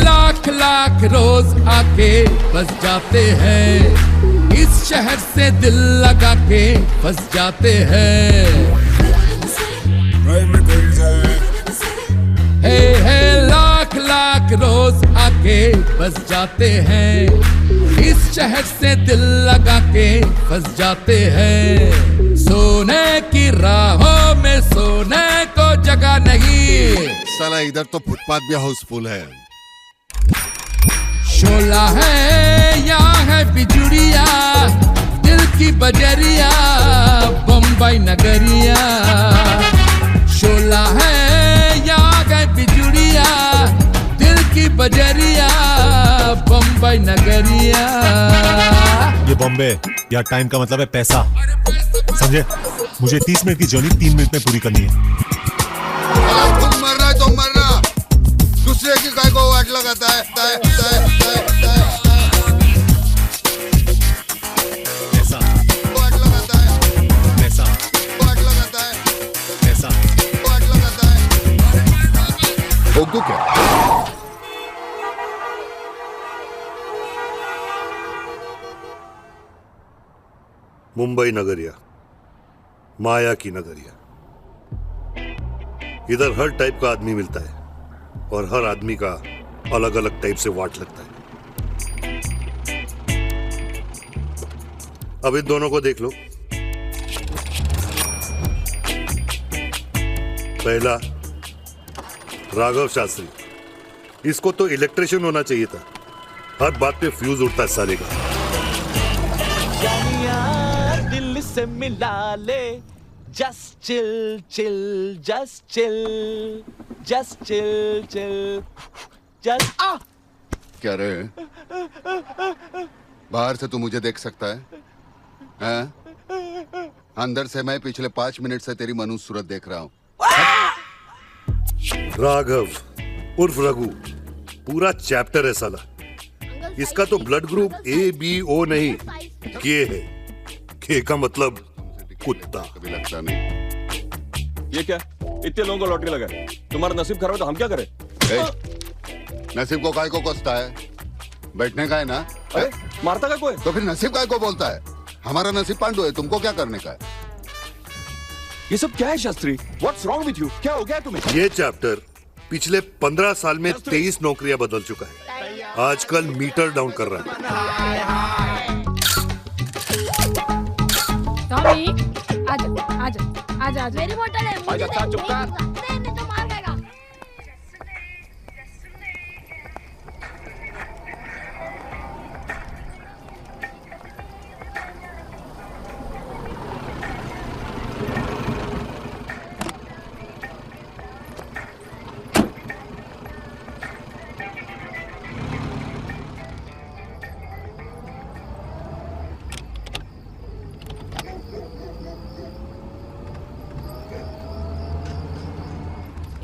लाख लाख रोज आके बस जाते हैं, इस शहर से दिल लगा के फंस जाते हैं। हे लाख लाख रोज आके बस जाते हैं, इस शहर से दिल लगा के फंस जाते हैं। सोने की राहों में सोने को जगह नहीं, साला इधर तो फुटपाथ भी हाउसफुल है। शोला है यहाँ है बिजुरिया, दिल की बजरिया बम्बई नगरिया। शोला है यहाँ है बिजुरिया, दिल की बजरिया बम्बई नगरिया। ये बॉम्बे या टाइम का मतलब है पैसा, समझे? मुझे 30 मिनट की जर्नी 3 मिनट में पूरी करनी है। खुद मरना है तो मरना, दूसरे की काय को वाट लगाता है। वाट लगाता है, वाट लगाता है, वाट लगाता है। ठोक दूं क्या? मुंबई नगरिया, माया की नगरिया। इधर हर टाइप का आदमी मिलता है और हर आदमी का अलग अलग टाइप से वाट लगता है। अब इन दोनों को देख लो। पहला राघव शास्त्री, इसको तो इलेक्ट्रिशियन होना चाहिए था, हर बात पे फ्यूज उड़ता है साले का। दिल से मिला ले, just chill, chill, just chill, just chill, chill, just क्या रे? बाहर से तू मुझे देख सकता है, हैं? अंदर से मैं पिछले 5 मिनट से तेरी मनुष्य सूरत देख रहा हूँ। राघव उर्फ रघु, पूरा चैप्टर है साला। इसका तो ब्लड ग्रुप ABO नहीं, के है। के का मतलब कुत्ता। कभी लगता नहीं। ये क्या? इतने लोगों को लॉटरी लगा, तुम्हारा नसीब खराब है तो हम क्या करें? नसीब को काय को कोसता है? बैठने का है ना? अरे मारता का कोई? तो फिर नसीब काय को बोलता है? हमारा नसीब पांडु है, तुमको क्या करने का है? ये सब क्या है Shastri? What's wrong with you? क्या हो गया तुम्हें? ये चैप्टर पिछले 15 साल में 23 नौकरियां बदल चुका है। आजकल मीटर डाउन कर रहा है। टॉमी, आजा, आजा, आजा, आजा। मेरी बोतल है, मुझे आजा, चुप कर। नहीं तो मार खाएगा।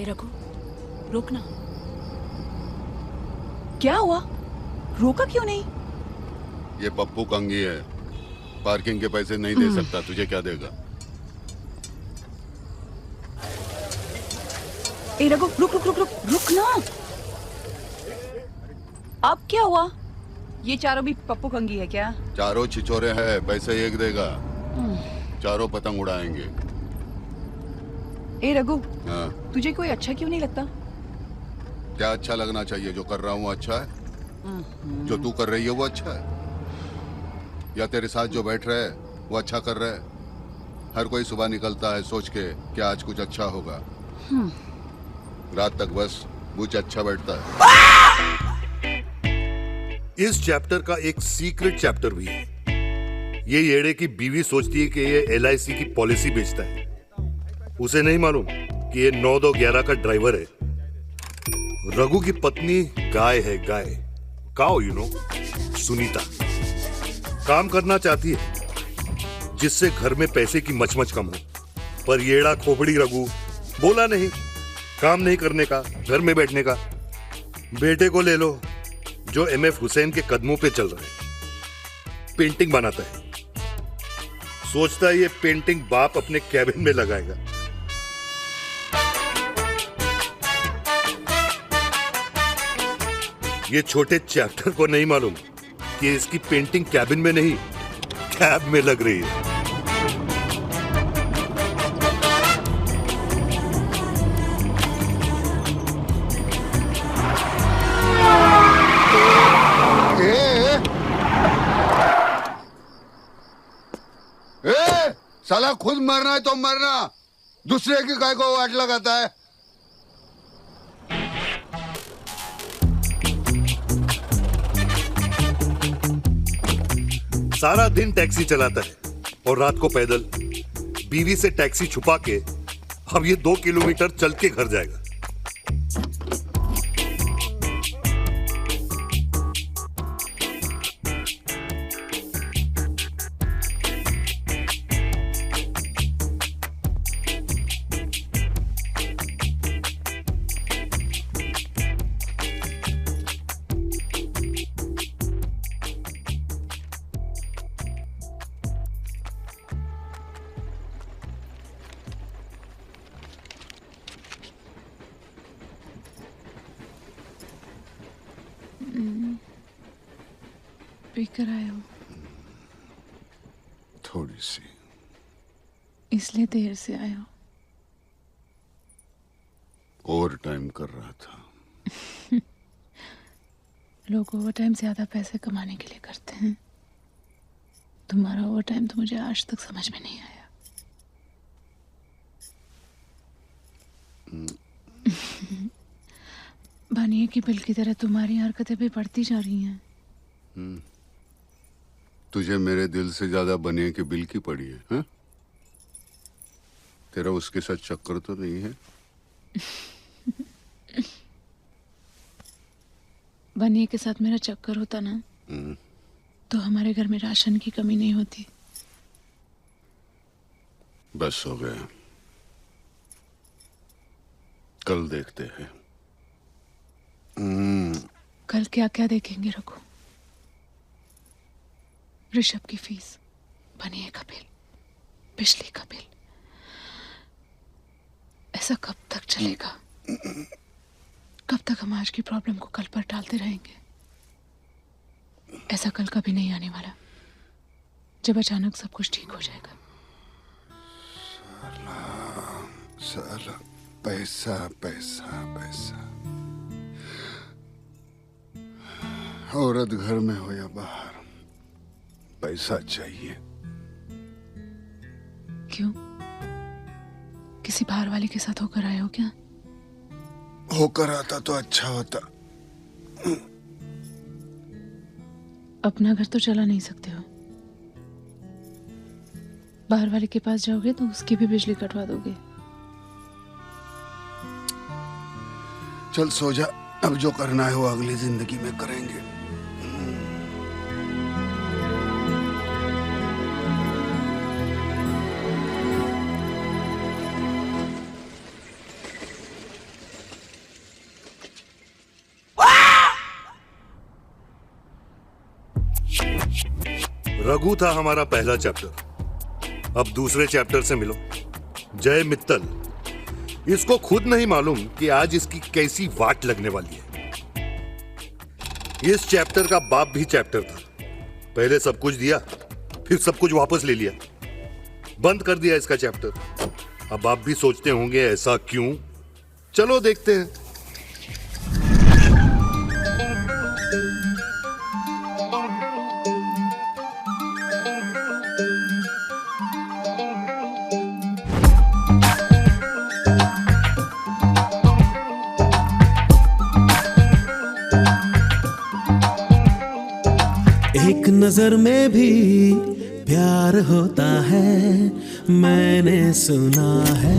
रघु, रुक ना। क्या हुआ? रोका क्यों नहीं? ये पप्पू कंगी है, पार्किंग के पैसे नहीं दे सकता। तुझे क्या देगा? ए रघु, रुक रुक रुक रुक रुक ना। अब क्या हुआ? ये चारों भी पप्पू कंगी है क्या? चारों छिछोरे हैं, पैसे एक देगा, चारों पतंग उड़ाएंगे। ए रघु, हाँ। तुझे कोई अच्छा क्यों नहीं लगता? क्या अच्छा लगना चाहिए? जो कर रहा हूँ अच्छा है? जो तू कर रही है वो अच्छा है? या तेरे साथ जो बैठ रहे हैं वो अच्छा कर रहे हैं? हर कोई सुबह निकलता है सोच के क्या आज कुछ अच्छा होगा, रात तक बस कुछ अच्छा बैठता है। इस चैप्टर का एक सीक्रेट चैप्टर भी है। ये येड़े की बीवी सोचती है कि ये LIC की पॉलिसी बेचता है। उसे नहीं मालूम कि ये 9-2-11 का ड्राइवर है। रघु की पत्नी गाय है, गाय, काउ, यू नो, सुनीता। काम करना चाहती है जिससे घर में पैसे की मचमच कम हो, पर येड़ा खोपड़ी रघु बोला नहीं, काम नहीं करने का, घर में बैठने का। बेटे को ले लो जो MF हुसैन के कदमों पे चल रहा है, पेंटिंग बनाता है। सोचता है ये पेंटिंग बाप अपने कैबिन में लगाएगा। ये छोटे चैप्टर को नहीं मालूम कि इसकी पेंटिंग कैबिन में नहीं, कैब में लग रही है। साला खुद मरना है तो मरना, दूसरे की काय को वाट लगाता है। सारा दिन टैक्सी चलाता है और रात को पैदल। बीवी से टैक्सी छुपा के अब ये 2 किलोमीटर चल के घर जाएगा। पीकर आए हो? थोड़ी सी। इसलिए देर से आए हो? ओवर टाइम कर रहा था। लोग ओवर टाइम ज्यादा पैसे कमाने के लिए करते हैं। तुम्हारा ओवर टाइम तो मुझे आज तक समझ में नहीं आया। बानिए की बिल की तरह तुम्हारी हरकतें भी बढ़ती जा रही हैं। तुझे मेरे दिल से ज्यादा बनिए की बिल की पड़ी है, हा? तेरा उसके साथ चक्कर तो नहीं है? बनिए के साथ मेरा चक्कर होता ना तो हमारे घर में राशन की कमी नहीं होती। बस हो गया, कल देखते हैं। कल क्या क्या देखेंगे रघु? ऋषभ की फीस, बनिए का बिल, बिजली का बिल। ऐसा कब तक चलेगा? कब तक हम आज की प्रॉब्लम को कल पर टालते रहेंगे? ऐसा कल कभी नहीं आने वाला जब अचानक सब कुछ ठीक हो जाएगा। साला पैसा पैसा पैसा। औरत घर में हो या बाहर, पैसा चाहिए। क्यों? किसी बाहर वाले के साथ होकर आए हो क्या? होकर आता तो अच्छा होता। अपना घर तो चला नहीं सकते हो, बाहर वाले के पास जाओगे तो उसकी भी बिजली कटवा दोगे। चल सो जा, अब जो करना है वो अगली जिंदगी में करेंगे। रघु था हमारा पहला चैप्टर, अब दूसरे चैप्टर से मिलो। जय मित्तल, इसको खुद नहीं मालूम कि आज इसकी कैसी वाट लगने वाली है। इस चैप्टर का बाप भी चैप्टर था, पहले सब कुछ दिया, फिर सब कुछ वापस ले लिया, बंद कर दिया इसका चैप्टर। अब आप भी सोचते होंगे ऐसा क्यों? चलो देखते हैं। एक नजर में भी प्यार होता है, मैंने सुना है।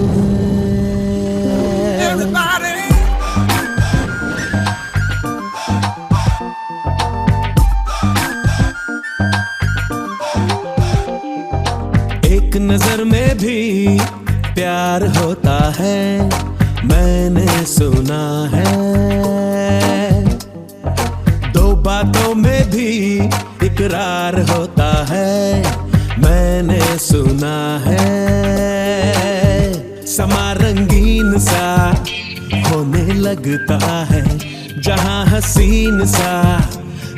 एक नजर में भी प्यार होता है, मैंने सुना है। दो बातों में भी इकरार होता है, मैंने सुना है। समा रंगीन सा होने लगता है, जहां हसीन सा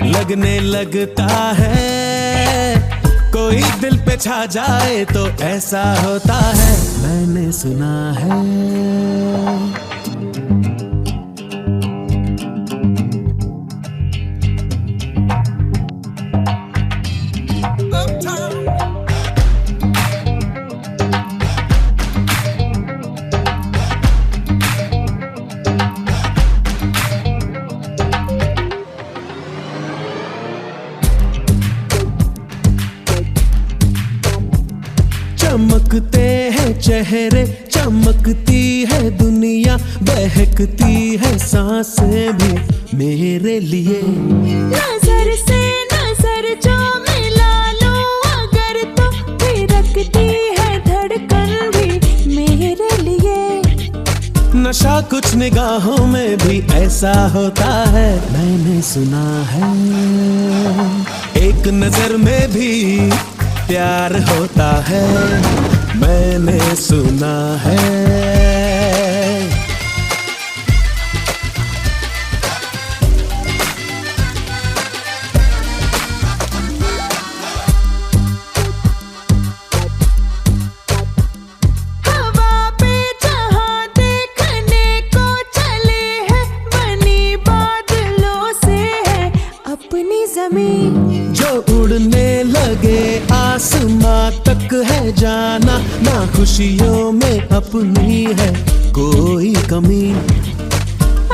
लगने लगता है। कोई दिल पे छा जाए तो ऐसा होता है, मैंने सुना है। चमकते हैं चेहरे, चमकती है दुनिया, बहकती है सांसें भी मेरे लिए। नजर से नजर जो मिला लो अगर, तो थिरकती है धड़कन भी मेरे लिए। नशा कुछ निगाहों में भी ऐसा होता है, मैंने सुना है। एक नजर में भी प्यार होता है, मैंने सुना है। हवा पे जहां देखने को चले हैं, बनी बादलों से है अपनी जमीन। जो उड़ने लगे आसमां तक है जाना, ना खुशियों में अपनी है कोई कमी।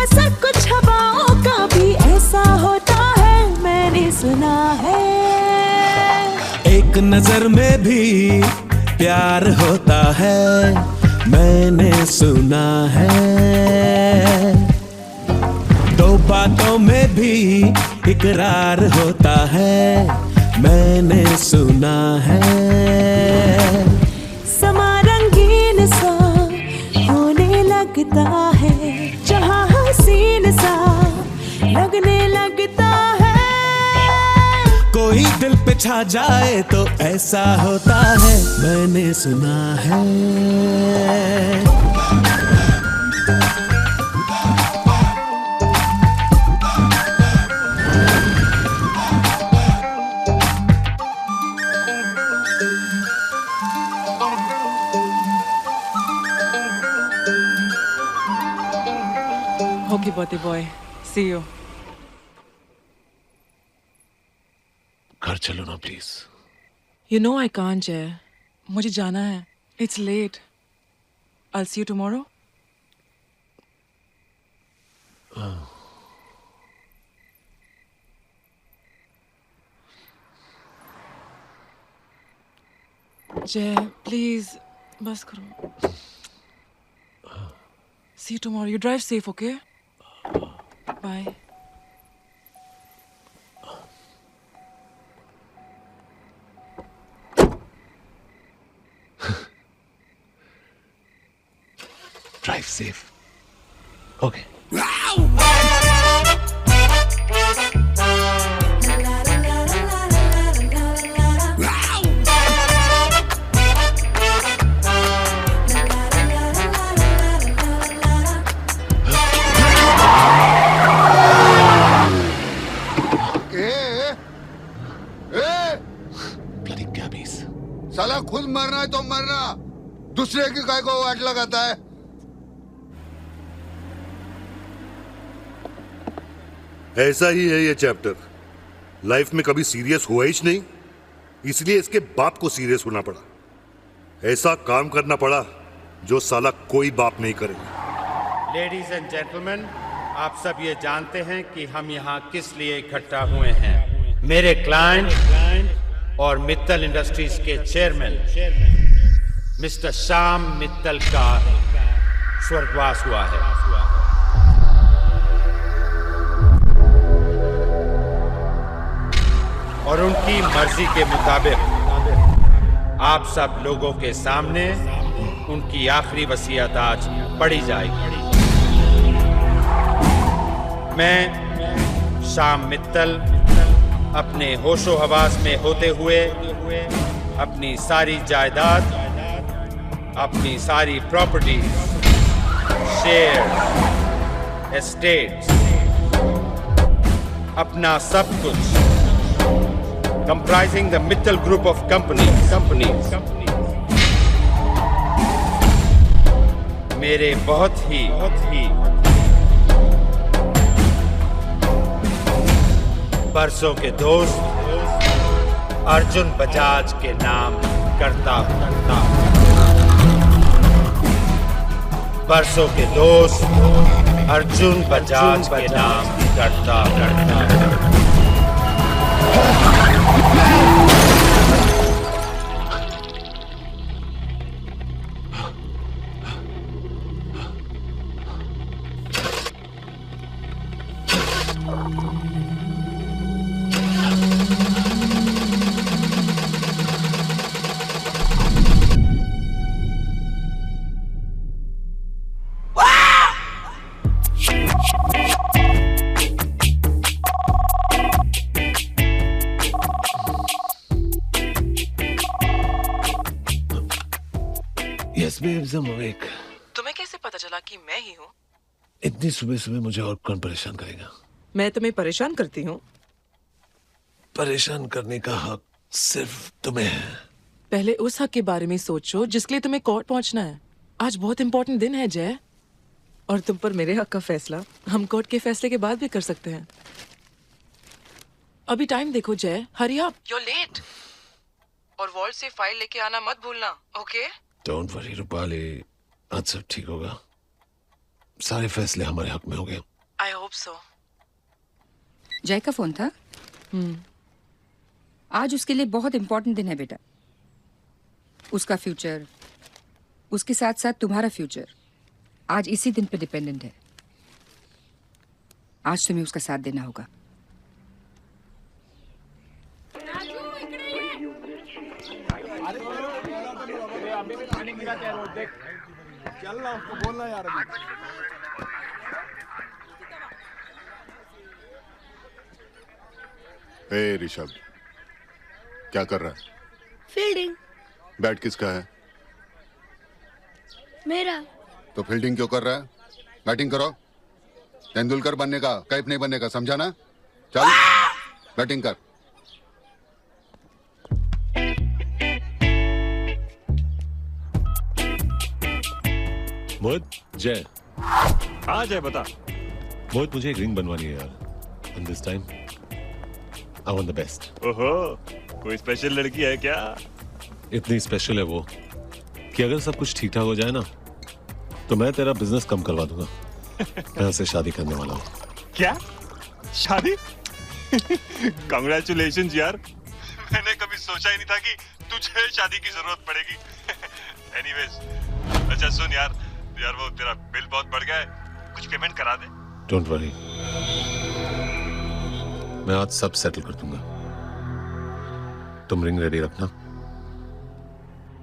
ऐसा कुछ हवाओं का भी ऐसा होता है, मैंने सुना है। एक नजर में भी प्यार होता है, मैंने सुना है। दो बातों में भी इकरार होता है, मैंने सुना है। समा रंगीन सा होने लगता है, जहां हसीन सा लगने लगता है। कोई दिल पे छा जाए तो ऐसा होता है, मैंने सुना है। Okay, birthday boy. See you. घर चलो ना please. You know I can't, Jay. मुझे जाना है. It's late. I'll see you tomorrow. Jay, please. बस करो. See you tomorrow. You drive safe, okay? Bye. Drive safe. Okay. ना, दूसरे की काय को वाट लगाता है। ऐसा ही है ये चैप्टर। लाइफ में कभी सीरियस हुआ ही नहीं, इसलिए इसके बाप को सीरियस होना पड़ा। ऐसा काम करना पड़ा जो साला कोई बाप नहीं करेगा। लेडीज एंड जेंटलमैन, आप सब ये जानते हैं कि हम यहाँ किस लिए इकट्ठा हुए हैं। मेरे क्लाइंट और मित्तल इंडस्ट्रीज के चेयरमैन मिस्टर श्याम मित्तल का स्वर्गवास हुआ है। और उनकी मर्जी के मुताबिक आप सब लोगों के सामने उनकी आखिरी वसीयत आज पढ़ी जाएगी। मैं श्याम मित्तल अपने होशो हवास में होते हुए अपनी सारी जायदाद, अपनी सारी प्रॉपर्टीज, शेयर, एस्टेट्स, अपना सब कुछ comprising the Mittal Group of companies मेरे बहुत ही बरसों के दोस्त अर्जुन बजाज के नाम करता हूं। बरसों के दोस्त अर्जुन बजाज के नाम करता Yes, babes, I'm awake. तुम्हें कैसे पता चला कि मैं ही हूँ? इतनी सुबह सुबह मुझे और कौन परेशान करेगा? मैं तुम्हें परेशान करती हूँ? परेशान करने का हक सिर्फ तुम्हें है। पहले उस हक के बारे में सोचो जिसके लिए तुम्हें कोर्ट पहुंचना है। आज बहुत इंपॉर्टेंट दिन है जय, और तुम पर मेरे हक का फैसला हम कोर्ट के फैसले के बाद भी कर सकते हैं। अभी टाइम देखो Jay, hurry up, you are late. और वॉल्ट से फाइल लेके आना मत भूलना, ओके? डोंट वरी रूपाली, आज सब ठीक होगा। सारे फैसले हमारे हक में हो गए। I hope so. जय का फोन था? आज उसके लिए बहुत इंपॉर्टेंट दिन है बेटा। उसका फ्यूचर, उसके साथ साथ तुम्हारा फ्यूचर आज इसी दिन पे डिपेंडेंट है। आज तुम्हें उसका साथ देना होगा। चल ना, उसको बोलना यार। ए ऋषभ, क्या कर रहा है? फील्डिंग। बैट किसका है? मेरा। तो फील्डिंग क्यों कर रहा है? बैटिंग करो। तेंदुलकर बनने का, कैफ नहीं बनने का, समझा ना? चल बैटिंग कर। मोहित, जय। हाँ जय, बता। मोहित, मुझे एक रिंग बनवानी है यार। And this time I want the best. ओहो, कोई स्पेशल लड़की है क्या? इतनी स्पेशल है वो कि अगर सब कुछ ठीक ठाक हो जाए ना तो मैं तेरा बिजनेस कम करवा दूंगा। मैं उससे शादी करने वाला हूँ। क्या? शादी? कांग्रेचुलेशंस यार। मैंने कभी सोचा ही नहीं था कि तुझे शादी की जरूरत पड़ेगी। एनीवेज, अच्छा सुन यार वो तेरा बिल बहुत बढ़ गया है, कुछ पेमेंट करा दे। डोंट वरी, मैं आज सब सेटल कर दूंगा। तुम रिंग रेडी रखना,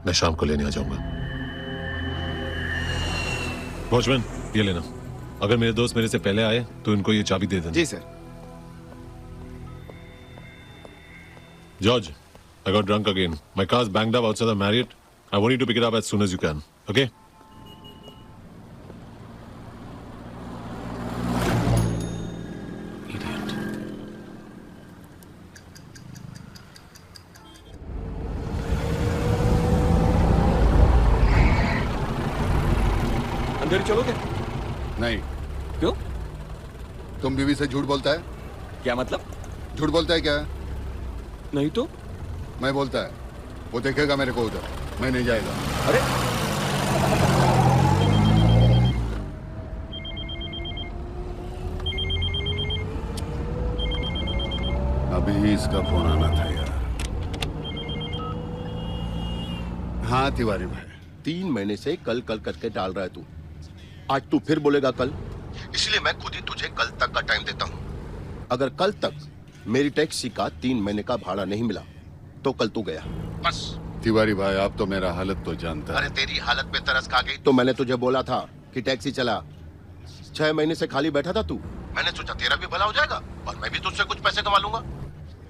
मैं शाम को लेने आ जाऊंगा। वॉचमैन, ये लेना। अगर मेरे दोस्त मेरे से पहले आए तो इनको ये चाबी दे देना। जी sir. George, I got drunk again. My car's banged up outside the Marriott. I want you to pick it up as soon as you can. Okay? फिर चलोगे? नहीं। क्यों? तुम बीवी से झूठ बोलता है? क्या मतलब? झूठ बोलता है क्या? नहीं तो? मैं बोलता है। वो देखेगा मेरे को उधर, मैं नहीं जाएगा। अरे अभी इसका फोन आना था यार। हाँ तिवारी भाई। 3 महीने से कल कल करके डाल रहा है तू। आज तू फिर बोलेगा कल, इसलिए मैं खुद ही तुझे कल तक का टाइम देता हूँ। अगर कल तक मेरी टैक्सी का 3 महीने का भाड़ा नहीं मिला तो कल तू गया, बस। तिवारी भाई आप तो मेरा हालत तो जानता है। अरे तेरी हालत पे तरस खा गई तो मैंने तुझे बोला था कि टैक्सी चला। 6 महीने से खाली बैठा था तू। मैंने सोचा तेरा भी भला हो जाएगा और मैं भी तुझसे कुछ पैसे कमा लूंगा,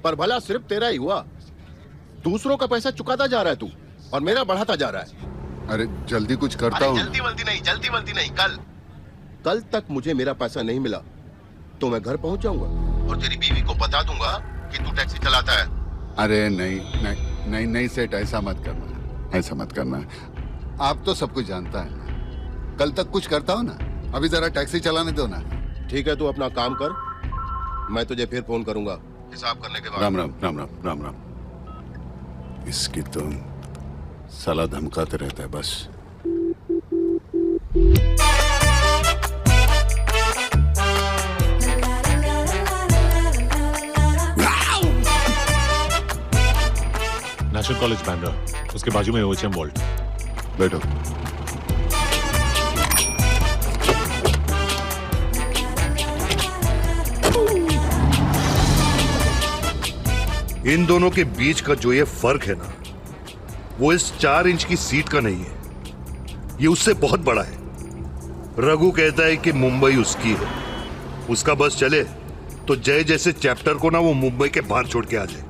पर भला सिर्फ तेरा ही हुआ। दूसरों का पैसा चुकाता जा रहा है तू और मेरा बढ़ाता जा रहा है। अरे जल्दी कुछ करता हूँ। जल्दी वल्दी नहीं। कल तक मुझे मेरा पैसा नहीं मिला तो मैं घर पहुंच जाऊंगा और तेरी बीवी को बता दूंगा कि तू टैक्सी चलाता है। अरे नहीं सेठ, ऐसा मत करना। आप तो सब कुछ जानता है। कल तक कुछ करता हो ना, अभी जरा टैक्सी चलाने दो ना। ठीक है, तू अपना काम कर, मैं तुझे फिर फोन करूंगा हिसाब करने के बाद। राम राम। इसकी तो साला धमकाते रहता है बस। नेशनल कॉलेज बैंड्रा, उसके बाजू में ओएचएम वॉल्ट। बैठो। इन दोनों के बीच का जो ये फर्क है ना, वो इस 4 इंच की सीट का नहीं है, ये उससे बहुत बड़ा है। रघु कहता है कि मुंबई उसकी है, उसका बस चले तो जय जैसे चैप्टर को ना वो मुंबई के बाहर छोड़ के आ जाए।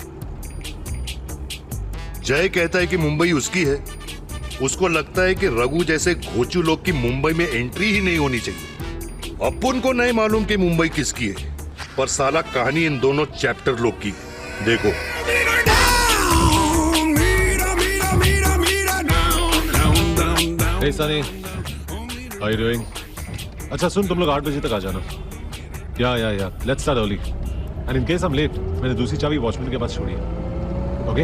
जय कहता है कि मुंबई उसकी है, उसको लगता है कि रघु जैसे घोचू लोग की मुंबई में एंट्री ही नहीं होनी चाहिए। अपन को नहीं मालूम कि मुंबई किसकी है, पर साला कहानी इन दोनों चैप्टर लोग की है। देखो Hey Sunny, how you doing? अच्छा सुन, तुम लोग 8 बजे तक आ जाना। या let's start early and in case I am late, मैंने दूसरी चाबी वॉचमैन के पास छोड़ी है। ओके?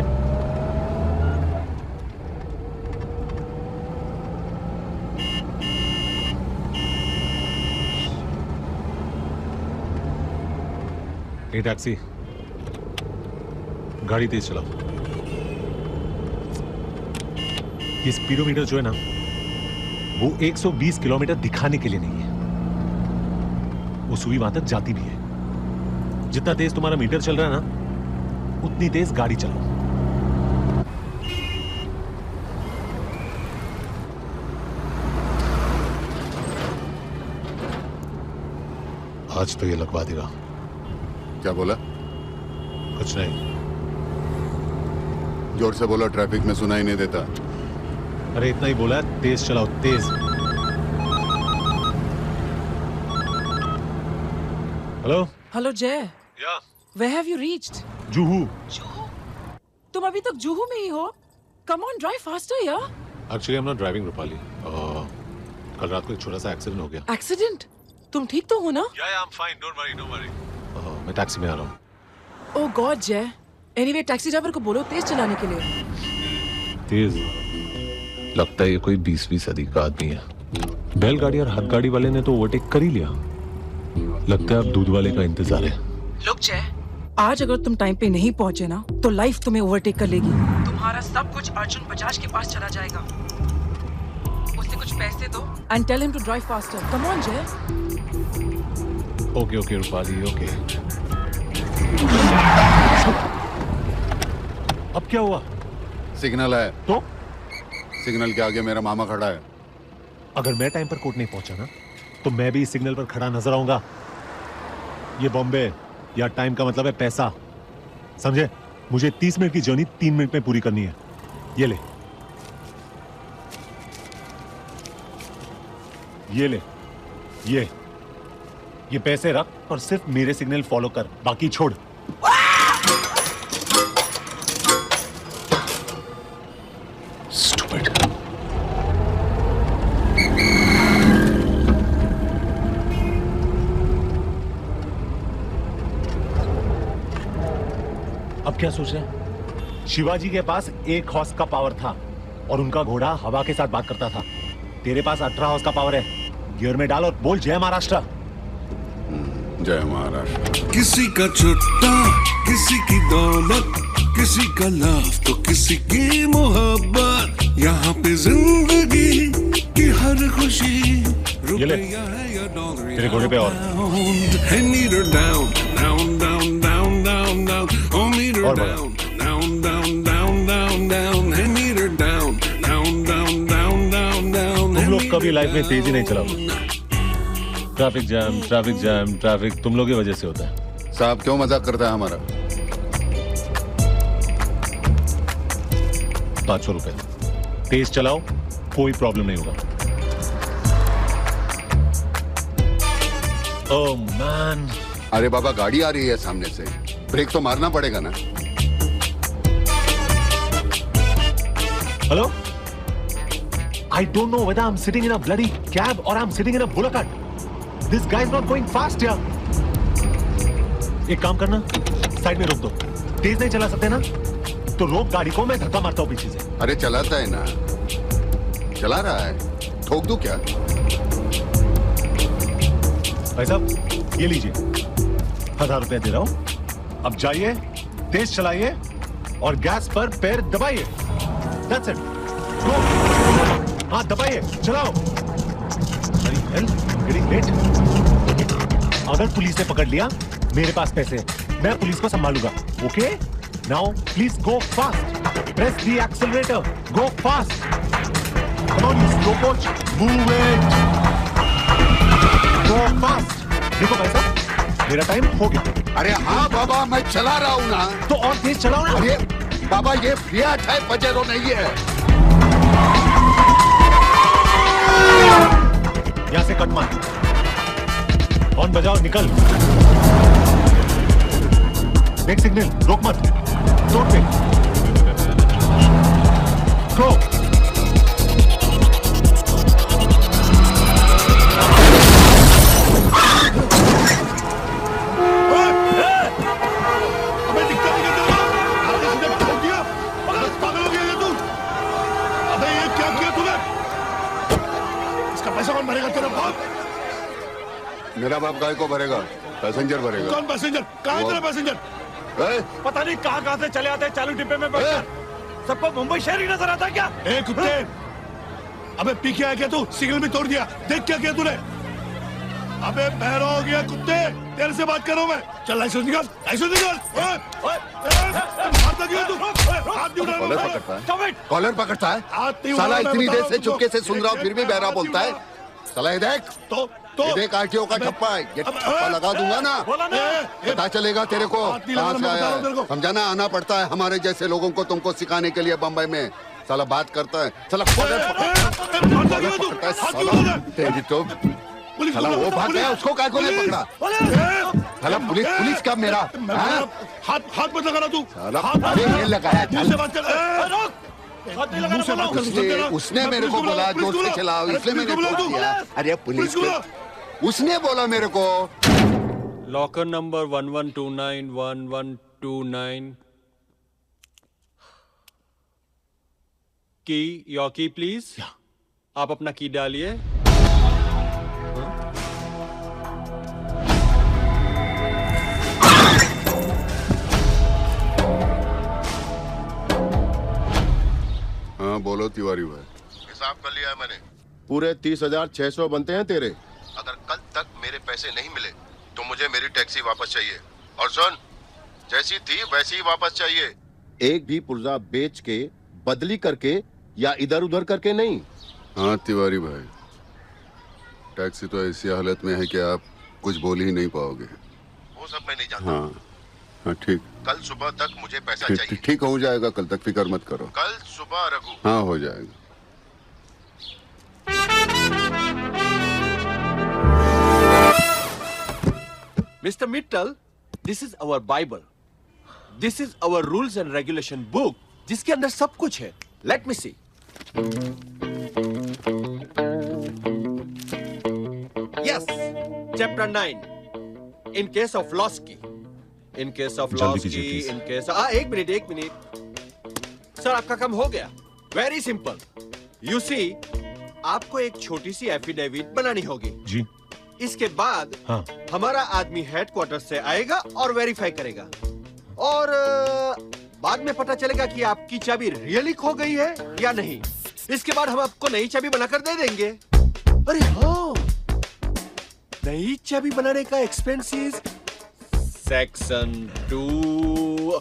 ये टैक्सी, गाड़ी तेज चलाओ। ये स्पीडोमीटर जो है ना, वो 120 किलोमीटर दिखाने के लिए नहीं है, वो सुई वहां तक जाती भी है। जितना तेज तुम्हारा मीटर चल रहा है ना, उतनी तेज गाड़ी चलाओ। आज तो ये लगवा देगा। क्या बोला? कुछ नहीं। जोर से बोला, ट्रैफिक में सुनाई नहीं देता। अरे इतना ही बोला, तेज चलाओ, तेज। हेलो जय। Where have you reached? Juhu. तुम अभी तक जुहू में ही हो? Come on, drive faster, यार। Actually, I'm not driving, Rupali. कल रात को एक छोटा सा एक्सीडेंट हो गया। एक्सीडेंट? तुम ठीक तो हो ना? Yeah, I'm fine. Don't worry. मैं टैक्सी में आ रहा हूँ। ओह गॉड जय। एनीवे टैक्सी ड्राइवर को बोलो तेज चलाने के लिए। तेज? लगता है ये कोई 20वीं सदी का आदमी है। बैलगाड़ी और हाथ गाड़ी वाले ने तो ओवरटेक कर ही लिया। लगता है अब दूध वाले का इंतजार है। लोग जय, आज अगर तुम टाइम पे नहीं पहुंचे ना, तो लाइफ तुम्हें ओवरटेक कर लेगी। तुम्हारा सब कुछ अर्जुन बजाज के पास चला जाएगा। उसे कुछ पैसे दो and tell him to drive faster. Come on Jay. Okay Rupali, okay. अब क्या हुआ? सिग्नल है। तो? सिग्नल के आगे मेरा मामा खड़ा है। अगर मैं टाइम पर कोर्ट नहीं पहुंचा ना, तो मैं भी इस सिग्नल पर खड़ा नजर आऊंगा। ये बॉम्बे, या टाइम का मतलब है पैसा, समझे? मुझे 30 मिनट की जर्नी 3 मिनट में पूरी करनी है। ये ले, ये पैसे रख और सिर्फ मेरे सिग्नल फॉलो कर, बाकी छोड़। क्या सोच रहे हैं? शिवाजी के पास 1 हॉर्स का पावर था और उनका घोड़ा हवा के साथ बात करता था। तेरे पास 18 हॉर्स का पावर है। गियर में डाल और बोल जय महाराष्ट्र। जय महाराष्ट्र। किसी का छुट्टा, किसी की दौलत, किसी का लव तो किसी की मोहब्बत। यहाँ पे जिंदगी की हर खुशी रुपया है या डॉलर। तेरे घोड़े पे और And need her down, down, down, down, down, down. Oh, need her down, down, down, down, down, down. And need her down, down, down, down, down, down. तुम लोग कभी लाइफ में तेजी नहीं चलाओ। Traffic jam, traffic jam, traffic तुम लोग की वजह से होता है। साहब क्यों मजाक करता है हमारा? 500 रुपए। तेज चलाओ, कोई प्रॉब्लम नहीं होगा। Oh man. अरे बाबा, गाड़ी आ रही है सामने से, ब्रेक तो मारना पड़ेगा ना। Hello? I don't know whether I'm sitting in a bloody cab or I'm sitting in a bullock cart. This guy is not going fast यार। एक काम करना, साइड में रोक दो। तेज नहीं चला सकते ना? तो रोक गाड़ी को, मैं धक्का मारता हूँ पीछे से। अरे चलाता है ना, चला रहा है, ठोक दूं क्या? भाई साहब ये लीजिए, 1000 रुपया दे रहा हूं। अब जाइए, तेज चलाइए और गैस पर पैर दबाइए। That's it. Go. हाँ दबाइए, चलाओ। Sorry, hell, I'm getting late. अगर पुलिस ने पकड़ लिया, मेरे पास पैसे हैं, मैं पुलिस को संभालूंगा। Okay? Now please go fast. Press the accelerator. Go fast. Come on, you slow coach. Move it. Go fast. देखो भाई साहब, मेरा टाइम हो गया। अरे हाँ बाबा, मैं चला रहा हूँ ना। तो और तेज चलाओ ना। अरे बाबा, ये फियाट है, पजेरो नहीं है। यहाँ से कट मार, हॉर्न बजाओ, निकल। ब्रेक सिग्नल, रोक मत, तोड़ पे। गो। मेरा बाप गाय को भरेगा, पैसेंजर भरेगा। कौन पैसेंजर? कहाँ है तेरा पैसेंजर? पता नहीं कहाँ से चले आते हैं चालू डिब्बे में बैठकर। सबको मुंबई शहर ही नजर आता है क्या? ए कुत्ते, अबे पी के आया क्या तू? सिग्नल भी तोड़ दिया, देख क्या किया तूने? अबे बहरा हो गया कुत्ते, तेरे से बात कर रहा हूं मैं। चल लाइसेंस निकाल, लाइसेंस निकाल। मारता क्यों तू? हाथ क्यों उठा रहा है? कॉलर पकड़ता है? साला इतनी देर से चुपके से सुन रहा हूँ, फिर भी बहरा बोलता है। साला ये देख, ये देख आरटीओ का ठप्पा है, ये ठप्पा लगा दूंगा ना, पता चलेगा तेरे को कहाँ से आया है। समझाना, आना पड़ता है हमारे जैसे लोगों को तुमको सिखाने के लिए बम्बई में। साला बात करता है, साला कॉलर पकड़ता है, साला तेरी तो। साला वो भाग गया, उसको काय को नहीं पकड़ा? साला पुलिस का मेरा हाथ मत लगा तू। साला ये लगाया, उसने मेरे को बोला जोर से चलाओ, इसलिए मैंने ठोक दिया। अरे पुलिस उसने बोला मेरे को। Locker number 1129 1129। की, योर की प्लीज। आप अपना की डालिए। हाँ बोलो तिवारी भाई। हिसाब कर लिया है मैंने, पूरे 30,600 बनते हैं तेरे। अगर कल तक मेरे पैसे नहीं मिले तो मुझे मेरी टैक्सी वापस चाहिए। और सुन, जैसी थी वैसी ही वापस चाहिए। एक भी पुर्जा बेच के, बदली करके या इधर उधर करके नहीं। हाँ तिवारी भाई, टैक्सी तो ऐसी हालत में है कि आप कुछ बोल ही नहीं पाओगे। वो सब मैं नहीं जानता। हाँ हाँ ठीक। कल सुबह तक मुझे पैसा चाहिए। ठीक हो जाएगा, कल तक फिक्र मत करो। कल सुबह रघु। हाँ हो जाएगा। Mr. Mittal, this is our Bible. This is our rules and regulation book, जिसके अंदर सब कुछ है. Let me see. Yes, chapter 9. In case of lost key, in case of जल्दी लॉस कीजिए, की, please. इन केस एक मिनट सर, आपका काम हो गया। Very simple. यू सी, आपको एक छोटी सी एफिडेविट बनानी होगी जी। इसके बाद हाँ। हमारा आदमी हेडक्वार्टर से आएगा और वेरीफाई करेगा, और बाद में पता चलेगा कि आपकी चाबी रियली खो गई है या नहीं। इसके बाद हम आपको नई चाबी बनाकर दे देंगे। अरे हाँ, नई चाबी बनाने का एक्सपेंसेस सेक्शन 2।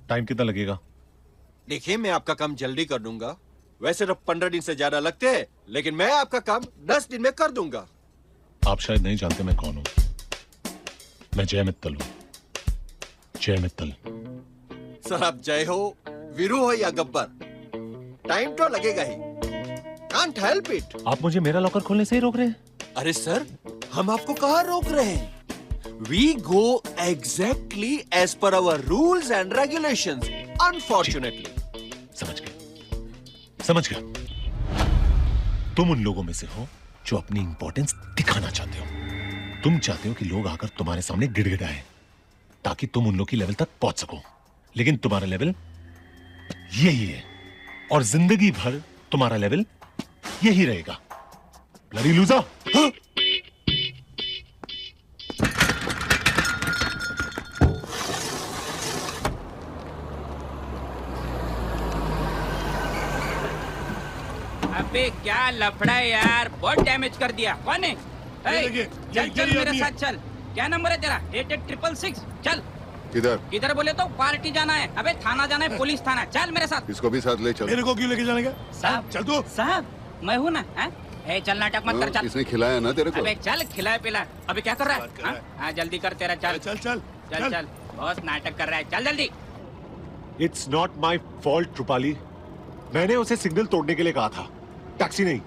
टाइम कितना लगेगा? देखिए, मैं आपका काम जल्दी कर दूंगा। वैसे तो 15 दिन से ज्यादा लगते हैं, लेकिन मैं आपका काम 10 दिन में कर दूंगा। आप शायद नहीं जानते मैं कौन हूं। मैं जय मित्तल हूं। जय मित्तल। सर, आप जय हो, वीरू हो या गब्बर, टाइम तो लगेगा ही। Can't help it. आप मुझे मेरा लॉकर खोलने से ही रोक रहे हैं? अरे सर, हम आपको कहाँ रोक रहे हैं? We go exactly as per our rules and regulations. Unfortunately. समझ गया। तुम उन लोगों में से हो जो अपनी इंपॉर्टेंस दिखाना चाहते हो। तुम चाहते हो कि लोग आकर तुम्हारे सामने गिड़गिड़ाएं ताकि तुम उन लोग की लेवल तक पहुंच सको, लेकिन तुम्हारा लेवल यही है और जिंदगी भर तुम्हारा लेवल यही रहेगा। Bloody loser. हाँ? अबे क्या लफड़ा है यार, बहुत डैमेज कर दिया। कौन है? चल चल मेरे साथ चल। क्या नंबर है तेरा? 8866। चल। किधर? किधर बोले तो पार्टी जाना है। अबे थाना जाना है, पुलिस थाना। चल मेरे साथ। इसको भी साथ ले चल। मेरे को क्यों लेके जाने का? साहब चल तू। साहब, मैं हूँ ना। ए, चल नाटक मत कर। चल। इसने खिलाया ना तेरे को? अबे चल, खिलाया पिला। अबे क्या कर रहा है? हाँ जल्दी कर तेरा। चल चल चल चल चल। बहुत नाटक कर रहा है, चल जल्दी। It's not my fault Rupali. मैंने उसे सिग्नल तोड़ने के लिए कहा था, टैक्सी नहीं।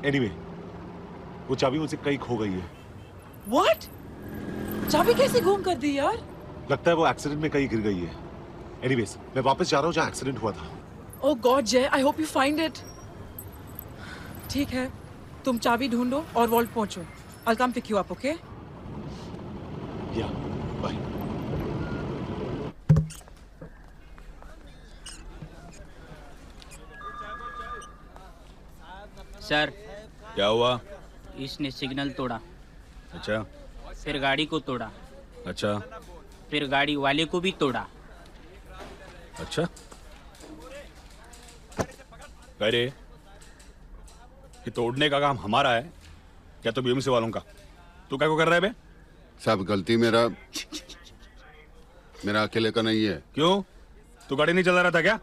एनीवे, वो चाबी मुझसे कहीं खो गई है। What? चाबी कैसे गुम कर दी यार? लगता है वो एक्सीडेंट में कहीं गिर गई है। एनीवेज, मैं वापस जा रहा हूँ जहाँ एक्सीडेंट हुआ था। Oh God, जय, I hope you find it. ठीक है, तुम चाबी ढूंढो और वॉल्ट पहुंचो। I'll come pick you up, okay? Yeah, bye. Sir, क्या हुआ? इसने सिग्नल तोड़ा। अच्छा। फिर गाड़ी को तोड़ा। अच्छा। फिर गाड़ी वाले को भी तोड़ा। अच्छा। अरे, ये तोड़ने का काम हमारा है क्या तो बीएमसी वालों का? तू क्या को कर रहा है बे? साहब, गलती मेरा अकेले का नहीं है। क्यों? तू गाड़ी नहीं चला रहा था क्या?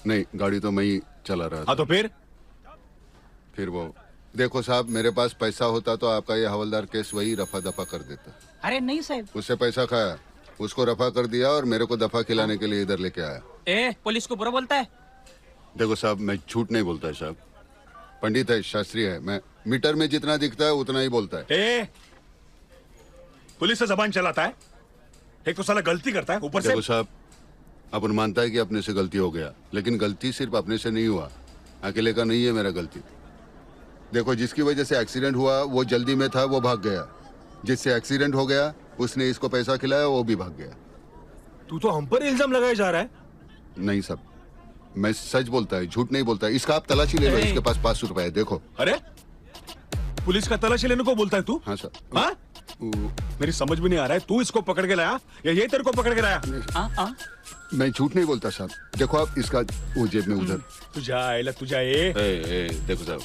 नहीं, गाड़ी तो मैं ही चला रहा था। हाँ तो फिर वो देखो साहब, मेरे पास पैसा होता तो आपका ये हवलदार केस वही रफा दफा कर देता। अरे नहीं साहब, उससे पैसा खाया, उसको रफा कर दिया और मेरे को दफा खिलाने के लिए इधर लेके आया। पुलिस को बुरा बोलता है? देखो साहब, मैं झूठ नहीं बोलता है साहब। पंडित है, शास्त्री है, मैं मीटर में जितना दिखता है उतना ही बोलता है। पुलिस से जबान चलाता है, एक तो साला गलती करता है ऊपर से। देखो साहब, अपन मानता है कि अपने से गलती हो गया, लेकिन गलती सिर्फ अपने से नहीं हुआ, अकेले का नहीं है मेरा गलती। देखो, जिसकी वजह से एक्सीडेंट हुआ वो जल्दी में था, वो भाग गया। जिससे एक्सीडेंट हो गया उसने इसको पैसा खिलाया, वो भी भाग गया। तू तो हम पर इल्जाम लगाया जा रहा है। नहीं साहब, मैं सच बोलता है, झूठ नहीं बोलता है। इसका आप तलाशी ले लो, इसके पास 500 रुपए है, देखो। अरे, पुलिस का तलाशी लेने को बोलता है तू? हाँ सर। हाँ? मेरी समझ में नहीं आ रहा है, तू इसको पकड़ के लाया या ये तेरे को पकड़ के लाया? मैं झूठ नहीं बोलता साहब। देखो आप, इसका वो जेब में उधर। तुझा देखो साहब,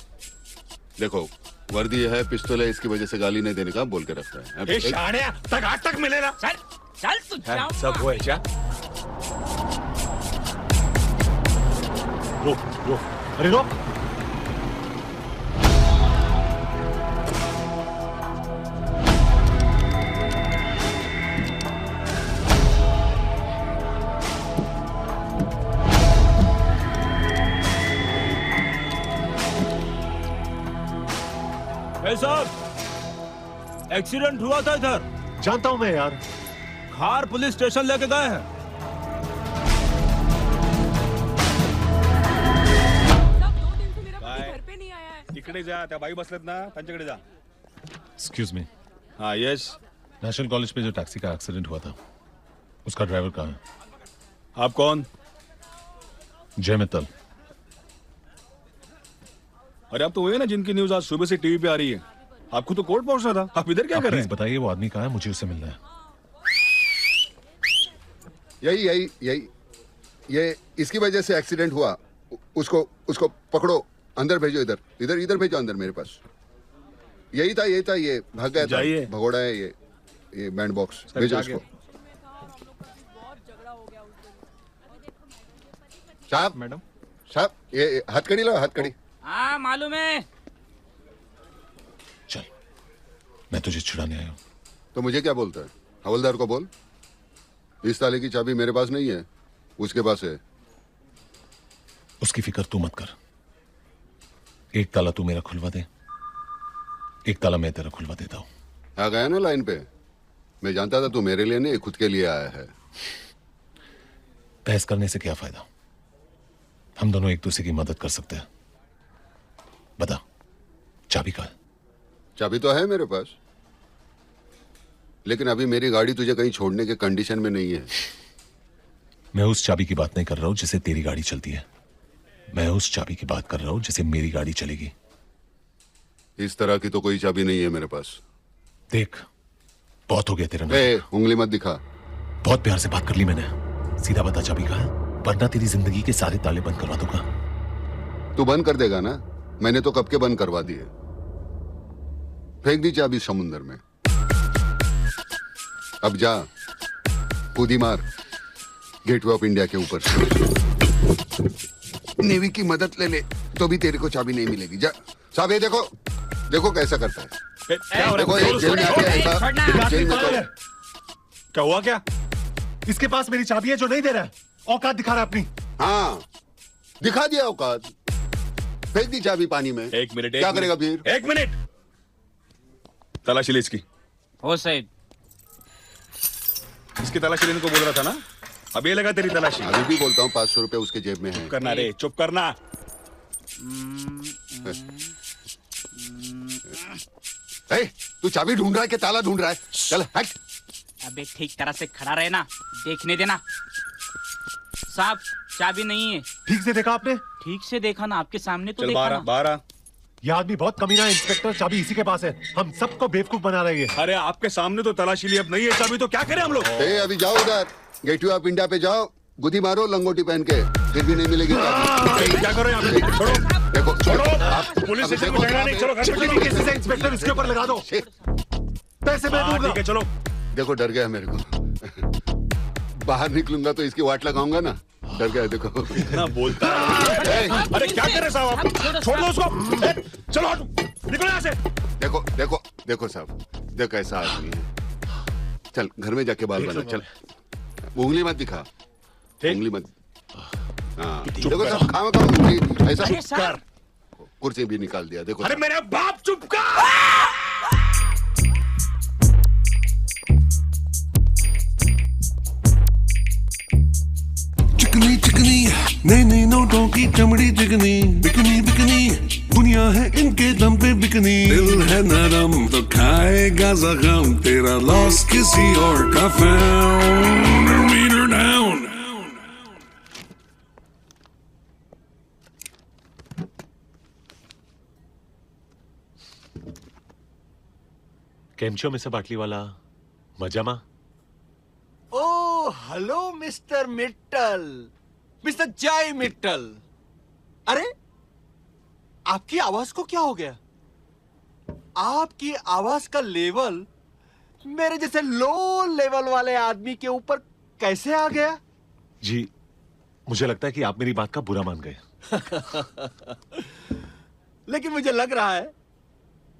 देखो वर्दी है, पिस्तौल है, इसकी वजह से गाली नहीं देने का बोल के रखता है। शानिया, तक मिलेगा। चल तू जा। सब वो है क्या? रोक, अरे रोक। साहब, एक्सीडेंट हुआ था इधर। जानता हूं मैं यार। खार पुलिस स्टेशन लेके गए हैं। इकडे जा, त्या बाई बसलेत ना, त्यांच्याकडे जा। Excuse me. हाँ यस, नेशनल कॉलेज पे जो टैक्सी का एक्सीडेंट हुआ था उसका ड्राइवर कहाँ है? आप कौन? जय मित्तल। अरे आप तो वही ना जिनकी न्यूज आज सुबह से टीवी पे आ रही है। आपको तो कोर्ट पहुंचना था, आप इधर क्या कर रहे हैं? बताइए वो आदमी कहाँ है, मुझे उससे मिलना है। यही यही यही ये इसकी वजह से एक्सीडेंट हुआ। उसको उसको पकड़ो, अंदर भेजो, इधर इधर इधर भेजो अंदर मेरे पास। यही था ये भाग गया था, भगोड़ा है ये बैंड बॉक्स, भेजो उसको। साहब मैडम साहब ये हथकड़ी लो, हथकड़ी। हाँ मालूम है। चल मैं तुझे छुड़ाने आया हूँ। तो मुझे क्या बोलता है? हवलदार को बोल। इस ताले की चाबी मेरे पास नहीं है, उसके पास है। उसकी फिक्र तू मत कर। एक ताला तू मेरा खुलवा दे, एक ताला मैं तेरा खुलवा देता हूँ। आ गया ना लाइन पे। मैं जानता था तू मेरे लिए नहीं खुद के लिए आया है। बहस करने से क्या फायदा? हम दोनों एक दूसरे की मदद कर सकते हैं। बता चाबी कहाँ है? चाबी तो है मेरे पास, लेकिन अभी मेरी गाड़ी तुझे कहीं छोड़ने के कंडीशन में नहीं है। मैं उस चाबी की बात नहीं कर रहा हूं जिसे तेरी गाड़ी चलती है, मैं उस चाबी की बात कर रहा हूं जिसे मेरी गाड़ी चलेगी। इस तरह की तो कोई चाबी नहीं है मेरे पास। देख बहुत हो गया तेरा नाटक। उंगली मत दिखा। बहुत प्यार से बात कर ली मैंने। सीधा बता चाबी कहाँ है, वरना तेरी जिंदगी के सारे ताले बंद करवा दूंगा। तू बंद कर देगा ना? मैंने तो कब के बंद करवा दिए। फेंक दी चाबी समुंदर में। अब जा, कूदी मार गेटवे ऑफ इंडिया के ऊपर से। नेवी की मदद ले ले तो भी तेरे को चाबी नहीं मिलेगी। जा साहब, ये देखो देखो कैसा करता है। देखो ये जेल में आके ऐसा जेल में तो क्या हुआ? क्या इसके पास मेरी चाबी है जो नहीं दे रहा है? औकात दिखा रहा है अपनी। हाँ दिखा दिया औकात। फेंक दी चाबी पानी में। एक मिनट क्या करेगा फिर? एक मिनट, तलाशी ले इसकी। हो सही इसकी तलाशी लेने को बोल रहा था ना, अब ये लगा तेरी तलाशी। अभी भी बोलता हूँ 500 रुपए उसके जेब में है। चुप करना रे, चुप करना। तू चाबी ढूंढ रहा है कि ताला ढूंढ रहा है? चल हट। अबे ठीक तरह से खड़ा रहे ना, देखने देना। साहब चाबी नहीं है। ठीक से देखा आपने? ठीक से देखा ना, आपके सामने तो चल देखा ना। बारह। यह आदमी बहुत कमीना है इंस्पेक्टर, चाबी इसी के पास है। हम सबको बेवकूफ बना रही है। अरे आपके सामने तो तलाशी ली, अब नहीं है चाबी तो क्या करें हम लोग? अभी जाओ उधर गेटवे ऑफ इंडिया पे जाओ, गुदी मारो लंगोटी पहन के, फिर भी नहीं मिलेगी चाबी। क्या करो यहाँ पे? छोड़ो, देखो छोड़ो। आप पुलिस स्टेशन में झगड़ा नहीं, चलो घर पे चलो। किसी से इंस्पेक्टर इसके ऊपर लगा दो, पैसे मैं दूंगा। ठीक है चलो। देखो डर गया मेरे को। बाहर निकलूंगा तो इसकी वाट लगाऊंगा ना। डर गया देखो। कितना बोलता है। अरे क्या कर रहे साहब आप? छोड़ दो उसको। चलो निकलो यहाँ से। देखो देखो देखो साहब, देखो ऐसा आदमी है। चल घर में जाके बाल बना। चल उंगली मत दिखा, उंगली मत। हाँ देखो साहब, खाओ खाओ ऐसा कर। कुर्सी भी निकाल दिया देखो। अरे मेरे बाप चुप कर। चिकनी चिकनी नई नई नोटों की चमड़ी चिकनी, बिकनी बिकनी दुनिया है इनके दम पे बिकनी। दिल है नरम तो खाएगा जख्म, तेरा लॉस किसी और का फाउंड। Meter down. केम छो मिस्टर बाटली वाला? मजामा? ओ हेलो मिस्टर मिट्टल, मिस्टर जय मिट्टल। अरे आपकी आवाज को क्या हो गया? आपकी आवाज का लेवल मेरे जैसे लो लेवल वाले आदमी के ऊपर कैसे आ गया? जी मुझे लगता है कि आप मेरी बात का बुरा मान गए। लेकिन मुझे लग रहा है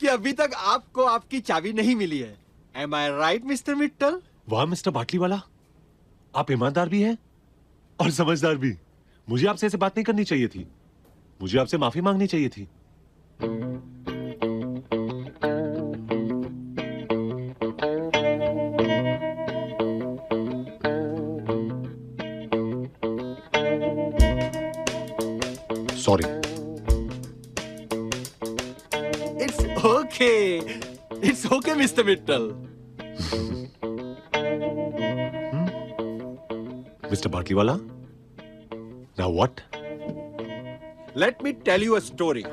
कि अभी तक आपको आपकी चाबी नहीं मिली है। Am I right, mister Mittal? वाह मिस्टर बाटली वाला, आप ईमानदार भी हैं और समझदार भी। मुझे आपसे ऐसे बात नहीं करनी चाहिए थी, मुझे आपसे माफी मांगनी चाहिए थी। Sorry. It's okay, mister Mittal. Mr. Batliwala? Now what? Let me tell you a story,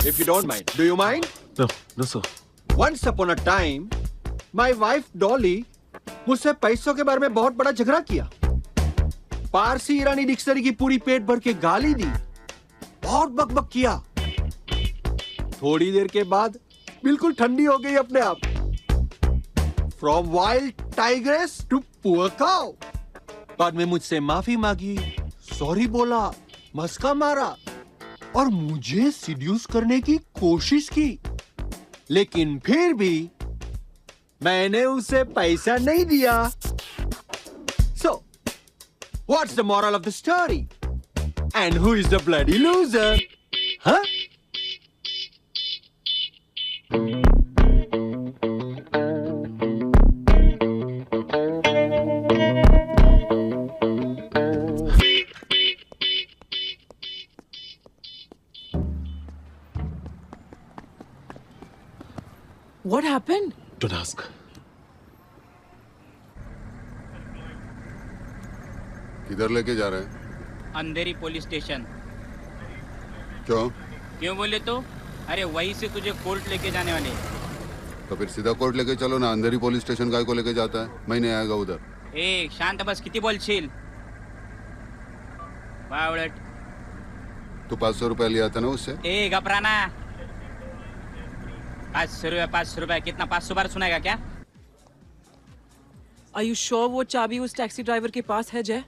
if you don't mind. Do you mind? No, no sir. Once upon a time, my wife Dolly मुझसे पैसों के बारे में बहुत बड़ा झगड़ा किया। पारसी ईरानी dictionary की पूरी पेट भर के गाली दी, बहुत बकबक किया। थोड़ी देर के बाद बिल्कुल ठंडी हो गई अपने आप। From wild tigress to poor cow. बाद में मुझसे माफी मांगी, सॉरी बोला, मस्का मारा और मुझे सीड्यूस करने की कोशिश की, लेकिन फिर भी मैंने उसे पैसा नहीं दिया। So, what's the moral of the story? And who is the bloody loser? Huh? What happened? Don't ask. किधर लेके जा रहे हैं? अंधेरी पुलिस स्टेशन। क्यों? क्यों बोले तो? अरे वहीं से तुझे कोर्ट लेके जाने वाले। तो फिर सीधा कोर्ट लेके चलो ना, अंधेरी पुलिस स्टेशन काय को लेके जाता है? मैं नहीं आएगा उधर। ए शांत बस, किती बोलशील? बावळट। तू 500 रुपया लिया था ना उससे? ए घबराना। 500 रुपया कितना? 500 बार सुनाएगा क्या? Are you sure वो चाबी उस टैक्सी ड्राइवर के पास है जय?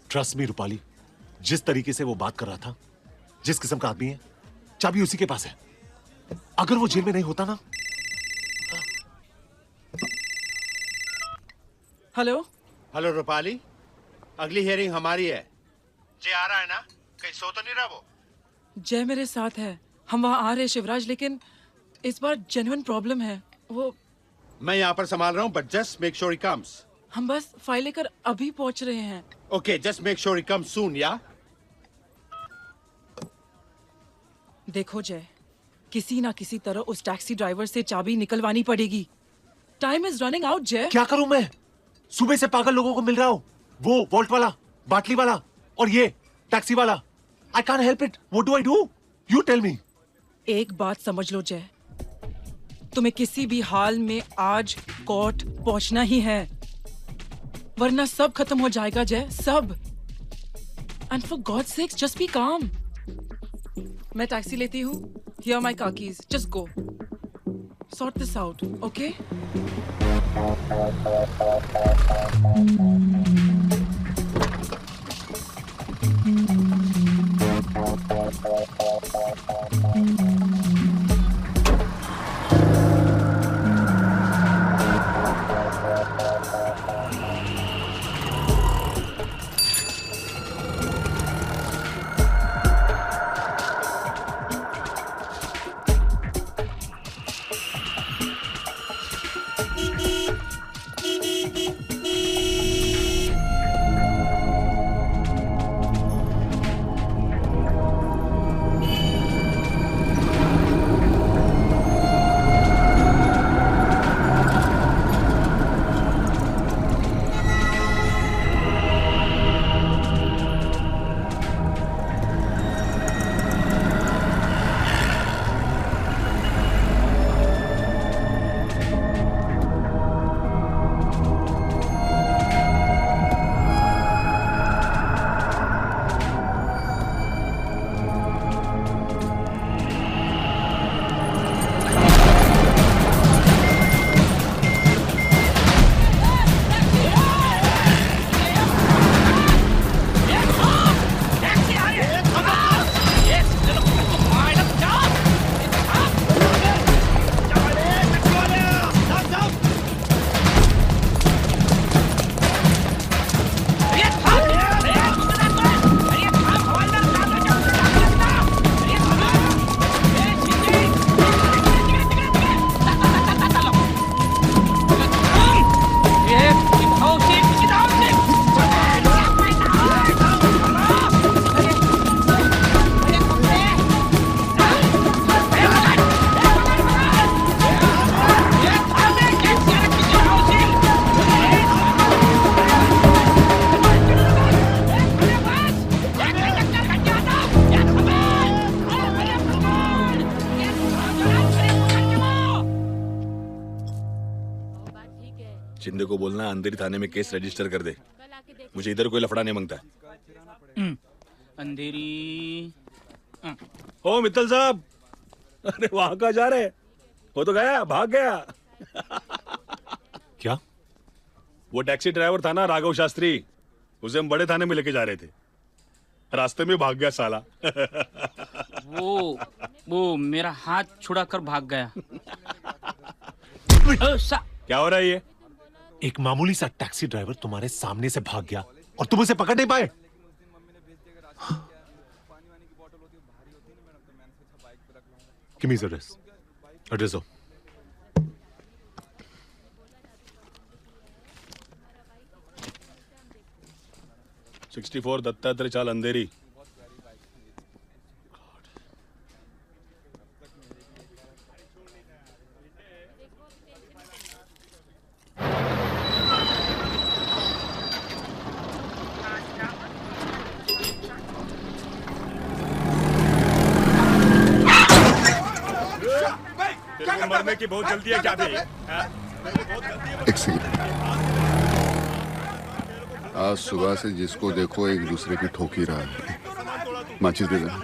Trust me, रूपाली, जिस तरीके से वो बात कर रहा था, जिस किस्म का आदमी है, चाबी उसी के पास है। अगर वो जेल में नहीं होता ना। हेलो हेलो रूपाली, अगली हियरिंग हमारी है। जे आ रहा है ना? कहीं सो तो नहीं रहा वो? जय मेरे साथ है, हम वहाँ आ रहे हैं शिवराज, लेकिन इस बार जेन्युइन प्रॉब्लम है। वो मैं यहाँ पर संभाल रहा हूँ, but just make sure he comes. हम बस फाइल लेकर अभी पहुँच रहे हैं। Okay, just make sure he comes soon, yeah? देखो जय, किसी ना किसी तरह उस टैक्सी ड्राइवर से चाबी निकलवानी पड़ेगी। टाइम इज रनिंग आउट जय। क्या करूं मैं? सुबह से पागल लोगों को मिल रहा हूँ, वो वोल्ट वाला, बाटली वाला और ये टैक्सी वाला। I can't help it. What do I do? You tell me. एक बात समझ लो जय, तुम्हें किसी भी हाल में आज कोर्ट पहुंचना ही है, वरना सब खत्म हो जाएगा जय, सब। And for God's sakes, just be calm. मैं टैक्सी लेती हूँ। Here are my car keys. Just go. Sort this out, okay? Shinde को बोलना अंधेरी थाने में केस रजिस्टर कर दे। मुझे इधर कोई लफड़ा नहीं मांगता। अंधेरी। ओ मित्तल साहब, अरे वहां कहाँ जा रहे? वो तो गया, भाग गया। क्या? वो टैक्सी ड्राइवर था ना, राघव शास्त्री, उसे हम बड़े थाने में लेके जा रहे थे, रास्ते में भाग गया साला। वो मेरा हाथ छुड़ा कर भाग गया। क्या हो रहा है ये? एक मामूली सा टैक्सी ड्राइवर तुम्हारे सामने से भाग गया और तुम उसे पकड़ नहीं पाए। Give me his address. Address हो। – 64 दत्तात्रेय चाल अंधेरी। मरने की बहुत जल्दी है क्या भी? एक सेकंड। आज सुबह से जिसको देखो एक दूसरे की ठोक ही रहा है। माचिस दे देना।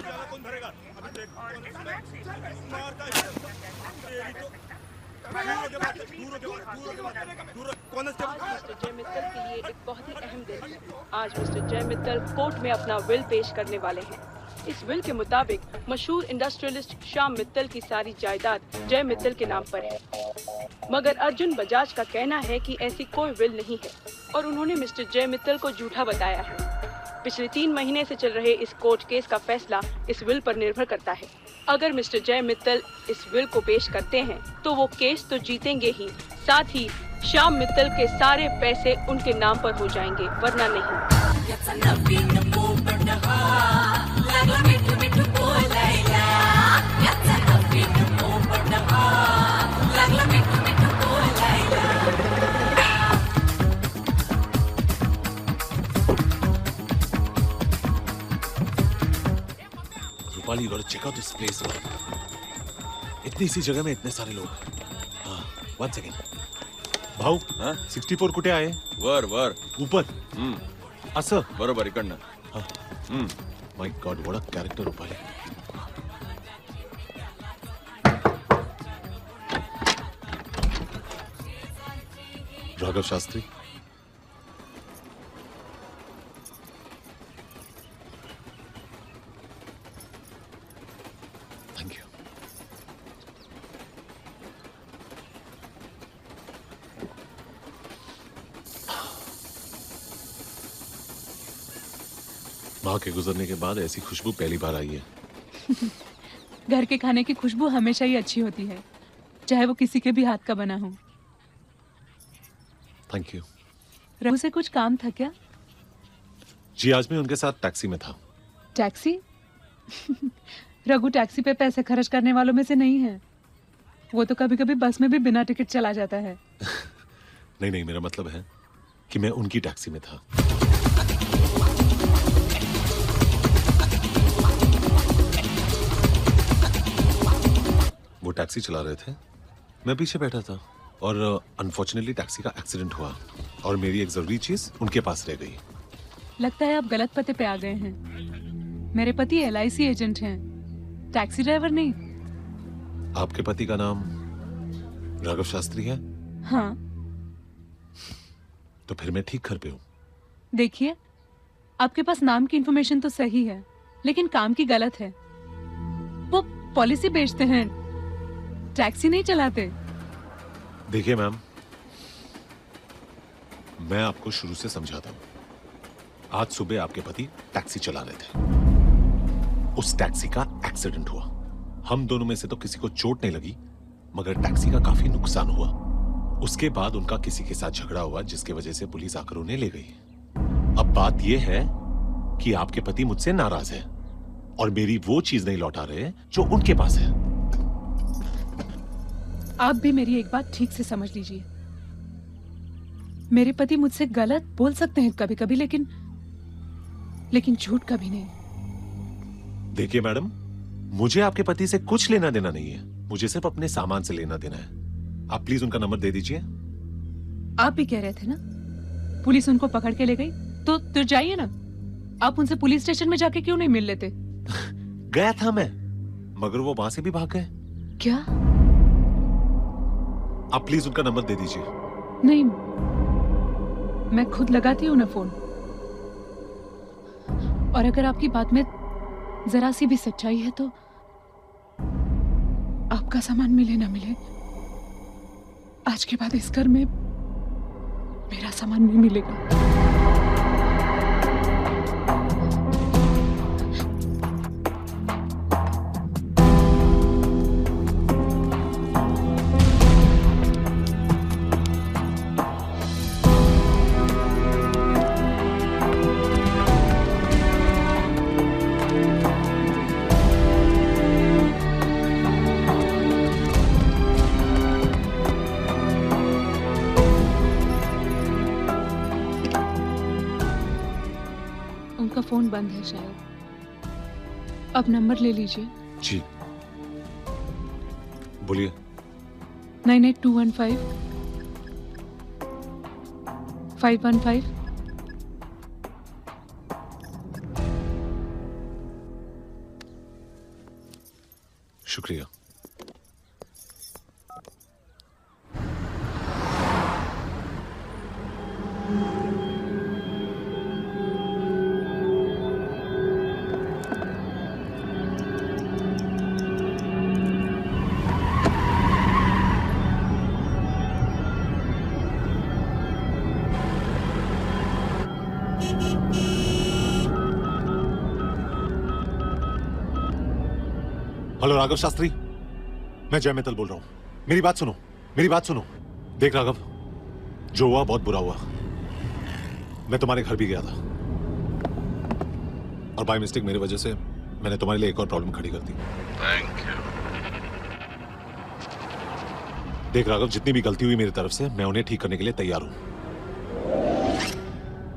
मिस्टर जय मित्तल के लिए एक बहुत ही अहम दिन है। आज मिस्टर जय मित्तल कोर्ट में अपना विल पेश करने वाले हैं। इस विल के मुताबिक मशहूर इंडस्ट्रियलिस्ट श्याम मित्तल की सारी जायदाद जय मित्तल के नाम पर है, मगर अर्जुन बजाज का कहना है कि ऐसी कोई विल नहीं है और उन्होंने मिस्टर जय मित्तल को झूठा बताया है। पिछले 3 महीने से चल रहे इस कोर्ट केस का फैसला इस विल पर निर्भर करता है। अगर मिस्टर जय मित्तल इस विल को पेश करते हैं तो वो केस तो जीतेंगे ही, साथ ही श्याम मित्तल के सारे पैसे उनके नाम पर हो जाएंगे, वरना नहीं। Rupali, you gotta check out this place. इतनी सी जगह में इतने सारे लोग। हाँ, 1 second. भाऊ, 64 कुठे आहे? वर ऊपर. असं बरोबर इकडनं. My God, what a character, Rupali. Raghav Shastri. Thank you. माँ के गुजरने के बाद ऐसी खुशबू पहली बार आई है। घर के खाने की खुशबू हमेशा ही अच्छी होती है, चाहे वो किसी के भी हाथ का बना हो। Thank you. रघु से कुछ काम था क्या? जी, आज मैं उनके साथ टैक्सी में था। टैक्सी? रघु टैक्सी पे पैसे खर्च करने वालों में से नहीं है। वो तो कभी कभी बस में भी बिना टिकट चला जाता है। नहीं, मेरा मतलब है कि मैं उनकी टैक्सी में था। वो टैक्सी चला रहे थे, मैं पीछे बैठा था और अनफॉर्चुनेटली टैक्सी का एक्सीडेंट हुआ और मेरी एक जरूरी चीज उनके पास रह गई। लगता है आप गलत पते पे आ गए हैं। मेरे पति LIC एजेंट हैं, टैक्सी ड्राइवर नहीं। आपके पति का नाम राघव शास्त्री है? हाँ। तो फिर मैं ठीक घर पे हूँ। देखिए, आपके पास नाम की इंफॉर्मेशन तो सही है, लेकिन काम की गलत है। वो पॉलिसी बेचते हैं, टैक्सी नहीं चलाते। देखिए मैम, मैं आपको शुरू से समझाता हूं। आज सुबह आपके पति टैक्सी चला रहे थे, उस टैक्सी का एक्सीडेंट हुआ। हम दोनों में से तो किसी को चोट नहीं लगी, मगर टैक्सी का काफी नुकसान हुआ। उसके बाद उनका किसी के साथ झगड़ा हुआ, जिसकी वजह से पुलिस आकर उन्हें ले गई। अब बात यह है कि आपके पति मुझसे नाराज है और मेरी वो चीज नहीं लौटा रहे जो उनके पास है। आप भी मेरी एक बात ठीक से समझ लीजिए। मेरे पति मुझसे गलत बोल सकते हैं कभी कभी, लेकिन झूठ कभी नहीं। देखिए मैडम, मुझे आपके पति से कुछ लेना देना नहीं है, मुझे सिर्फ अपने सामान से लेना देना है। आप प्लीज उनका नंबर दे दीजिए। आप भी कह रहे थे ना पुलिस उनको पकड़ के ले गई, तो जाइए ना, आप उनसे पुलिस स्टेशन में जाके क्यों नहीं मिल लेते? गया था मैं, मगर वो वहां से भी भाग गए। क्या? आप प्लीज उनका नंबर दे दीजिए। नहीं, मैं खुद लगाती हूँ ना फोन। और अगर आपकी बात में जरा सी भी सच्चाई है तो आपका सामान मिले ना मिले, आज के बाद इस घर में मेरा सामान नहीं मिलेगा। फोन बंद है शायद, अब नंबर ले लीजिए। जी बोलिए। 98215 515। शुक्रिया। हेलो राघव शास्त्री, मैं जय मित्तल बोल रहा हूं। मेरी बात सुनो, मेरी बात सुनो। देख राघव, जो हुआ बहुत बुरा हुआ। मैं तुम्हारे घर भी गया था और बाय मिस्टेक मेरी वजह से मैंने तुम्हारे लिए एक और प्रॉब्लम खड़ी कर दी। Thank you. देख राघव, जितनी भी गलती हुई मेरी तरफ से मैं उन्हें ठीक करने के लिए तैयार हूं।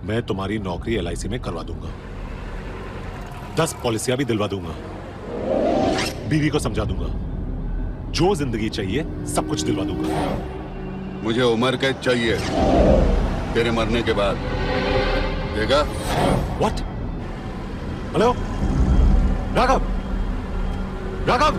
मैं तुम्हारी नौकरी LIC में करवा दूंगा, 10 पॉलिसियां भी दिलवा दूंगा, बीवी को समझा दूंगा, जो जिंदगी चाहिए सब कुछ दिलवा दूंगा। मुझे उम्र कैद चाहिए तेरे मरने के बाद, देगा? What? हेलो राघव, राघव,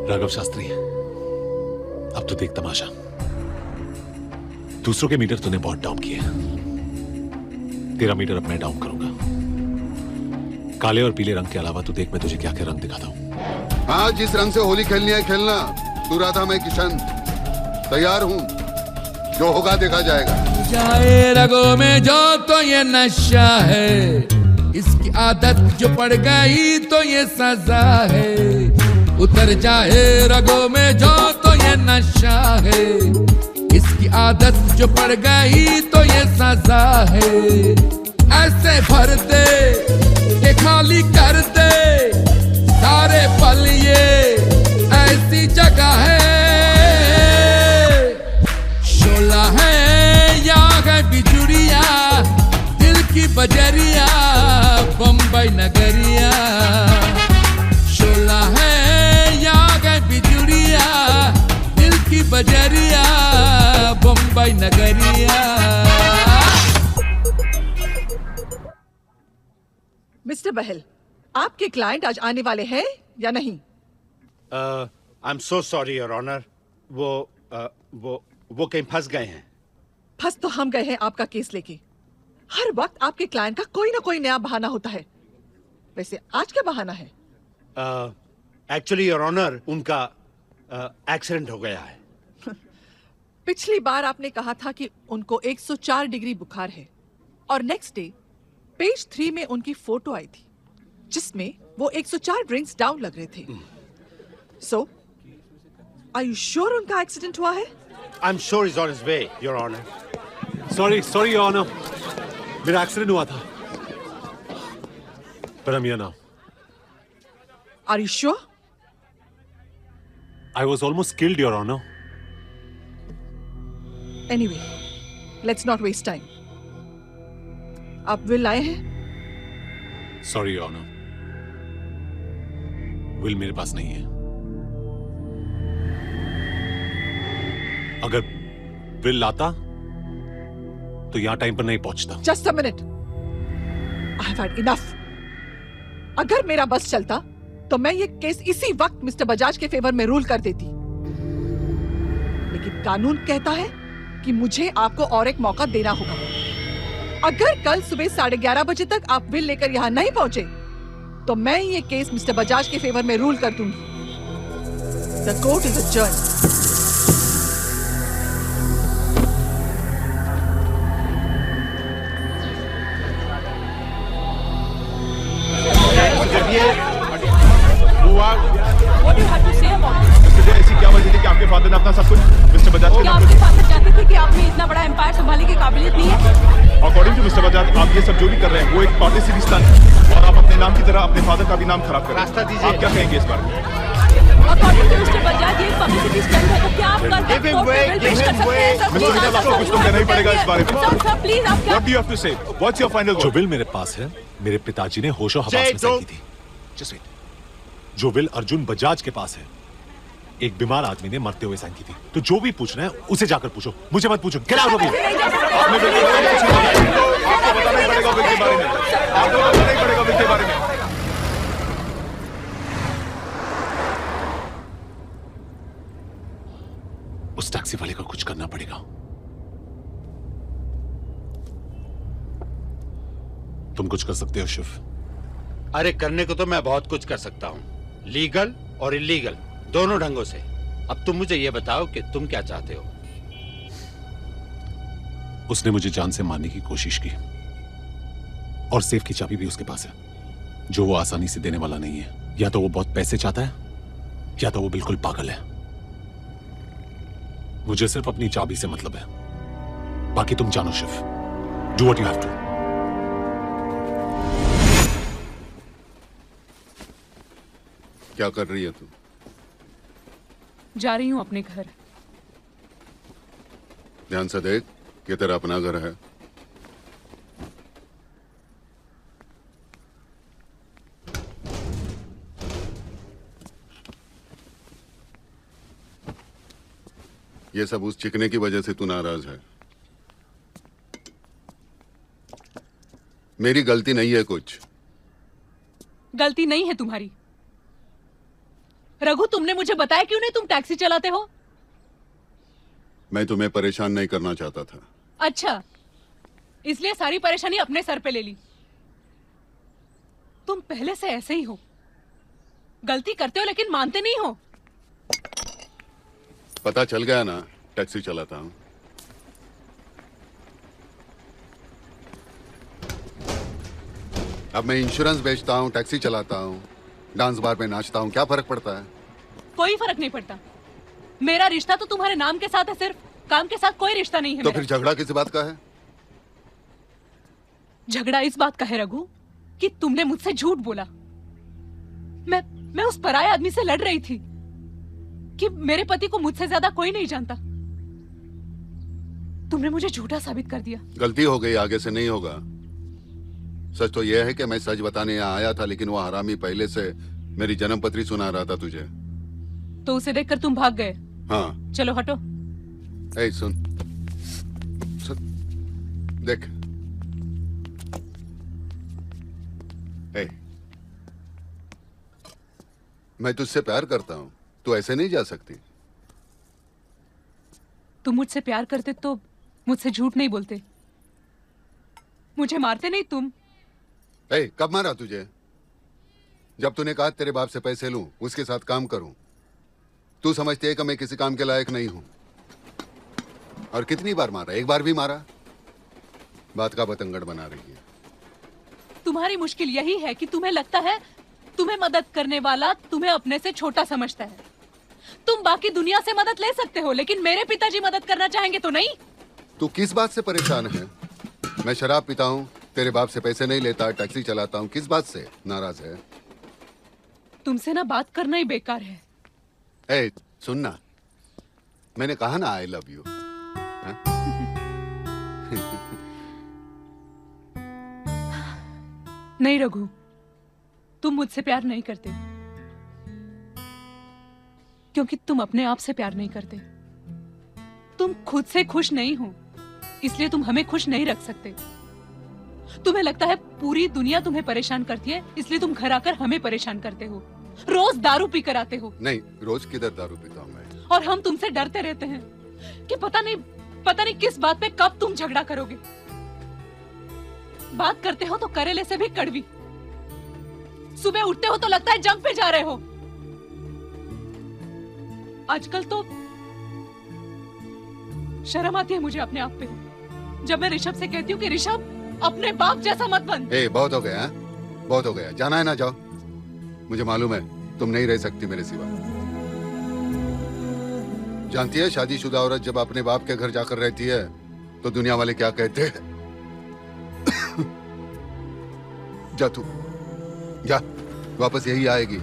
राघव शास्त्री, अब तो देख तमाशा। दूसरों के मीटर तूने बहुत डाउन किए, तेरा मीटर अब मैं डाउन करूंगा। काले और पीले रंग के अलावा तू देख मैं तुझे क्या क्या रंग दिखाता हूं। हाँ, जिस रंग से होली खेलनी है खेलना। तू राधा, मैं किशन, तैयार हूँ। जो होगा देखा जाएगा। जाए रगों में जो तो ये नशा है, इसकी आदत जो पड़ गई तो ये सजा है। उतर जाए रगों में जो तो ये नशा है, इसकी आदत जो पड़ गई तो ये सजा है। ऐसे भर दे ये खाली कर दे सारे पल, ये ऐसी जगह है। शोला है या है बिजुरिया, दिल की बजरिया बम्बई नगरिया। शोला है या है बिजुरिया, दिल की बजरिया बम्बई नगरिया। मिस्टर बहल, आपके क्लाइंट आज आने वाले हैं या नहीं? I am so sorry your honour, वो कहीं फंस गए हैं। फंस तो हम गए हैं आपका केस लेके। हर वक्त आपके क्लाइंट का कोई ना कोई नया बहाना होता है। वैसे आज क्या बहाना है? एक्चुअली योर ऑनर, उनका एक्सीडेंट हो गया है। पिछली बार आपने कहा था कि उनको 104 डिग्री बुखार है और नेक्स्ट डे पेज 3 में उनकी फोटो आई थी जिसमें वो 104 ड्रिंक्स डाउन लग रहे थे। सो आर यू श्योर उनका एक्सीडेंट हुआ है? I am sure is on his way your honour. Sorry your honour, मेरा एक्सीडेंट हुआ था, पर I'm here now. Are you sure? I was almost killed, Your Honor. Anyway, let's not waste time. आप will लाए हैं? Sorry, Your Honor. Will मेरे पास नहीं है। अगर विल लाता तो यहां टाइम पर नहीं पहुंचता। Just a minute. I have had enough. अगर मेरा बस चलता तो मैं ये केस इसी वक्त मिस्टर बजाज के फेवर में रूल कर देती, लेकिन कानून कहता है कि मुझे आपको और एक मौका देना होगा। अगर कल सुबह 11:30 बजे तक आप विल लेकर यहाँ नहीं पहुंचे तो मैं ये केस मिस्टर बजाज के फेवर में रूल कर दूंगी। The court is adjourned. What do you have to say about it? मुझे ऐसी क्या वजह थी कि आपके फादर ने अपना सब कुछ मिस्टर बजाज के क्या नाम आपके फादर चाहते थे कि आप में इतना बड़ा एम्पायर संभालने की काबिलियत नहीं है? अकॉर्डिंग टू मिस्टर बजाज, आप ये सब जो भी कर रहे हैं वो एक पार्टी स्टंट है और आप अपने नाम की तरह अपने फादर का भी नाम खराब कर रहे हैं। रास्ता दीजिए। आप क्या कहेंगे इस बारे में? According to Mr. बजाज, ये पब्लिसिटी स्टंट है, तो क्या आप कल तक कोर्ट में बिल पेश कर सकते हैं? सर, मिस्टर बजाज, आपको कुछ तो कहना ही पड़ेगा इस बारे में। सर प्लीज आप क्या? What do you have to say? What's your final जो विल मेरे पास है, मेरे पिताजी ने होशो हवास में साइन की थी। Just wait. जो विल अर्जुन बजाज के पास है, एक बीमार आदमी ने मरते हुए साइन की थी। तो जो भी पूछना है उसे जाकर पूछो, मुझे मत पूछो। Get out of here. आपको बताना ही पड़ेगा विल के बारे में। आपको बताना ही पड़ेगा विल के बारे में। उस टैक्सी वाले को कुछ करना पड़ेगा। तुम कुछ कर सकते हो शिव? अरे करने को तो मैं बहुत कुछ कर सकता हूँ, लीगल और इलीगल दोनों ढंगों से। अब तुम मुझे ये बताओ कि तुम क्या चाहते हो? उसने मुझे जान से मारने की कोशिश की और सेफ की चाबी भी उसके पास है, जो वो आसानी से देने वाला नहीं है। या तो वो बहुत पैसे चाहता है या तो वो बिल्कुल पागल है। मुझे सिर्फ अपनी चाबी से मतलब है, बाकी तुम जानो Shiv. Do what you have to. क्या कर रही है तू? जा रही हूँ अपने घर। ध्यान से देख कि तेरा अपना घर है। ये सब उस चिकने की वजह से तू नाराज है। मेरी गलती नहीं है कुछ। गलती नहीं है तुम्हारी। रघु, तुमने मुझे बताया क्यों नहीं तुम टैक्सी चलाते हो? मैं तुम्हें परेशान नहीं करना चाहता था। अच्छा, इसलिए सारी परेशानी अपने सर पे ले ली। तुम पहले से ऐसे ही हो। गलती करते हो लेकिन मानते नहीं हो। पता चल गया ना, टैक्सी चलाता हूँ। अब मैं इंश्योरेंस बेचता हूँ, टैक्सी चलाता हूँ, डांस बार में नाचता हूँ, क्या फर्क पड़ता है? कोई फर्क नहीं पड़ता। मेरा रिश्ता तो तुम्हारे नाम के साथ है, सिर्फ काम के साथ कोई रिश्ता नहीं है। तो फिर झगड़ा किस बात का है? झगड़ा इस बात का है रघु कि तुमने मुझसे झूठ बोला। मैं उस पराये आदमी से लड़ रही थी कि मेरे पति को मुझसे ज्यादा कोई नहीं जानता। तुमने मुझे झूठा साबित कर दिया। गलती हो गई, आगे से नहीं होगा। सच तो यह है कि मैं सच बताने यहाँ आया था, लेकिन वो हरामी पहले से मेरी जन्मपत्री सुना रहा था तुझे। तो उसे देखकर तुम भाग गए? हाँ। चलो हटो। ए, सुन देख। ए, मैं तुझसे प्यार करता हूँ, तू ऐसे नहीं जा सकती। तुम मुझसे प्यार करते तो मुझसे झूठ नहीं बोलते, मुझे मारते नहीं तुम। ए, कब मारा तुझे? जब तूने कहा तेरे बाप से पैसे लूं, उसके साथ काम करूं। तू समझती है कि मैं किसी काम के लायक नहीं हूं। और कितनी बार मारा? एक बार भी मारा? बात का बतंगड़ बना रही है। तुम्हारी मुश्किल यही है कि तुम्हें लगता है तुम्हें मदद करने वाला तुम्हें अपने से छोटा समझता है। तुम बाकी दुनिया से मदद ले सकते हो, लेकिन मेरे पिताजी मदद करना चाहेंगे तो नहीं। तू किस बात से परेशान है? मैं शराब पीता हूँ, तेरे बाप से पैसे नहीं लेता, टैक्सी चलाता हूँ, किस बात से नाराज है? तुमसे ना बात करना ही बेकार है। ए, सुनना, मैंने कहा ना आई लव यू। नहीं रघु, तुम मुझसे प्यार नहीं करते क्योंकि तुम अपने आप से प्यार नहीं करते। तुम खुद से खुश नहीं हो, इसलिए तुम हमें खुश नहीं रख सकते। तुम्हें लगता है पूरी दुनिया तुम्हें परेशान करती है, इसलिए तुम घर आकर हमें परेशान करते हो। रोज दारू पी कर आते हो। नहीं, रोज किधर दारू पीता हूँ मैं। और हम तुमसे डरते रहते हैं कि पता नहीं किस बात पे कब तुम झगड़ा करोगे। बात करते हो तो करेले से भी कड़वी। सुबह उठते हो तो लगता है जंग पे जा रहे हो। आजकल तो शर्म आती है मुझे अपने आप पे, जब मैं ऋषभ से कहती हूँ कि ऋषभ अपने बाप जैसा मत बन। बहुत हो गया, बहुत हो गया। जाना है ना, जाओ। मुझे मालूम है तुम नहीं रह सकती मेरे सिवा। जानती है शादीशुदा औरत जब अपने बाप के घर जाकर रहती है तो दुनिया वाले क्या कहते हैं? जा तू, जा, वापस यही आएगी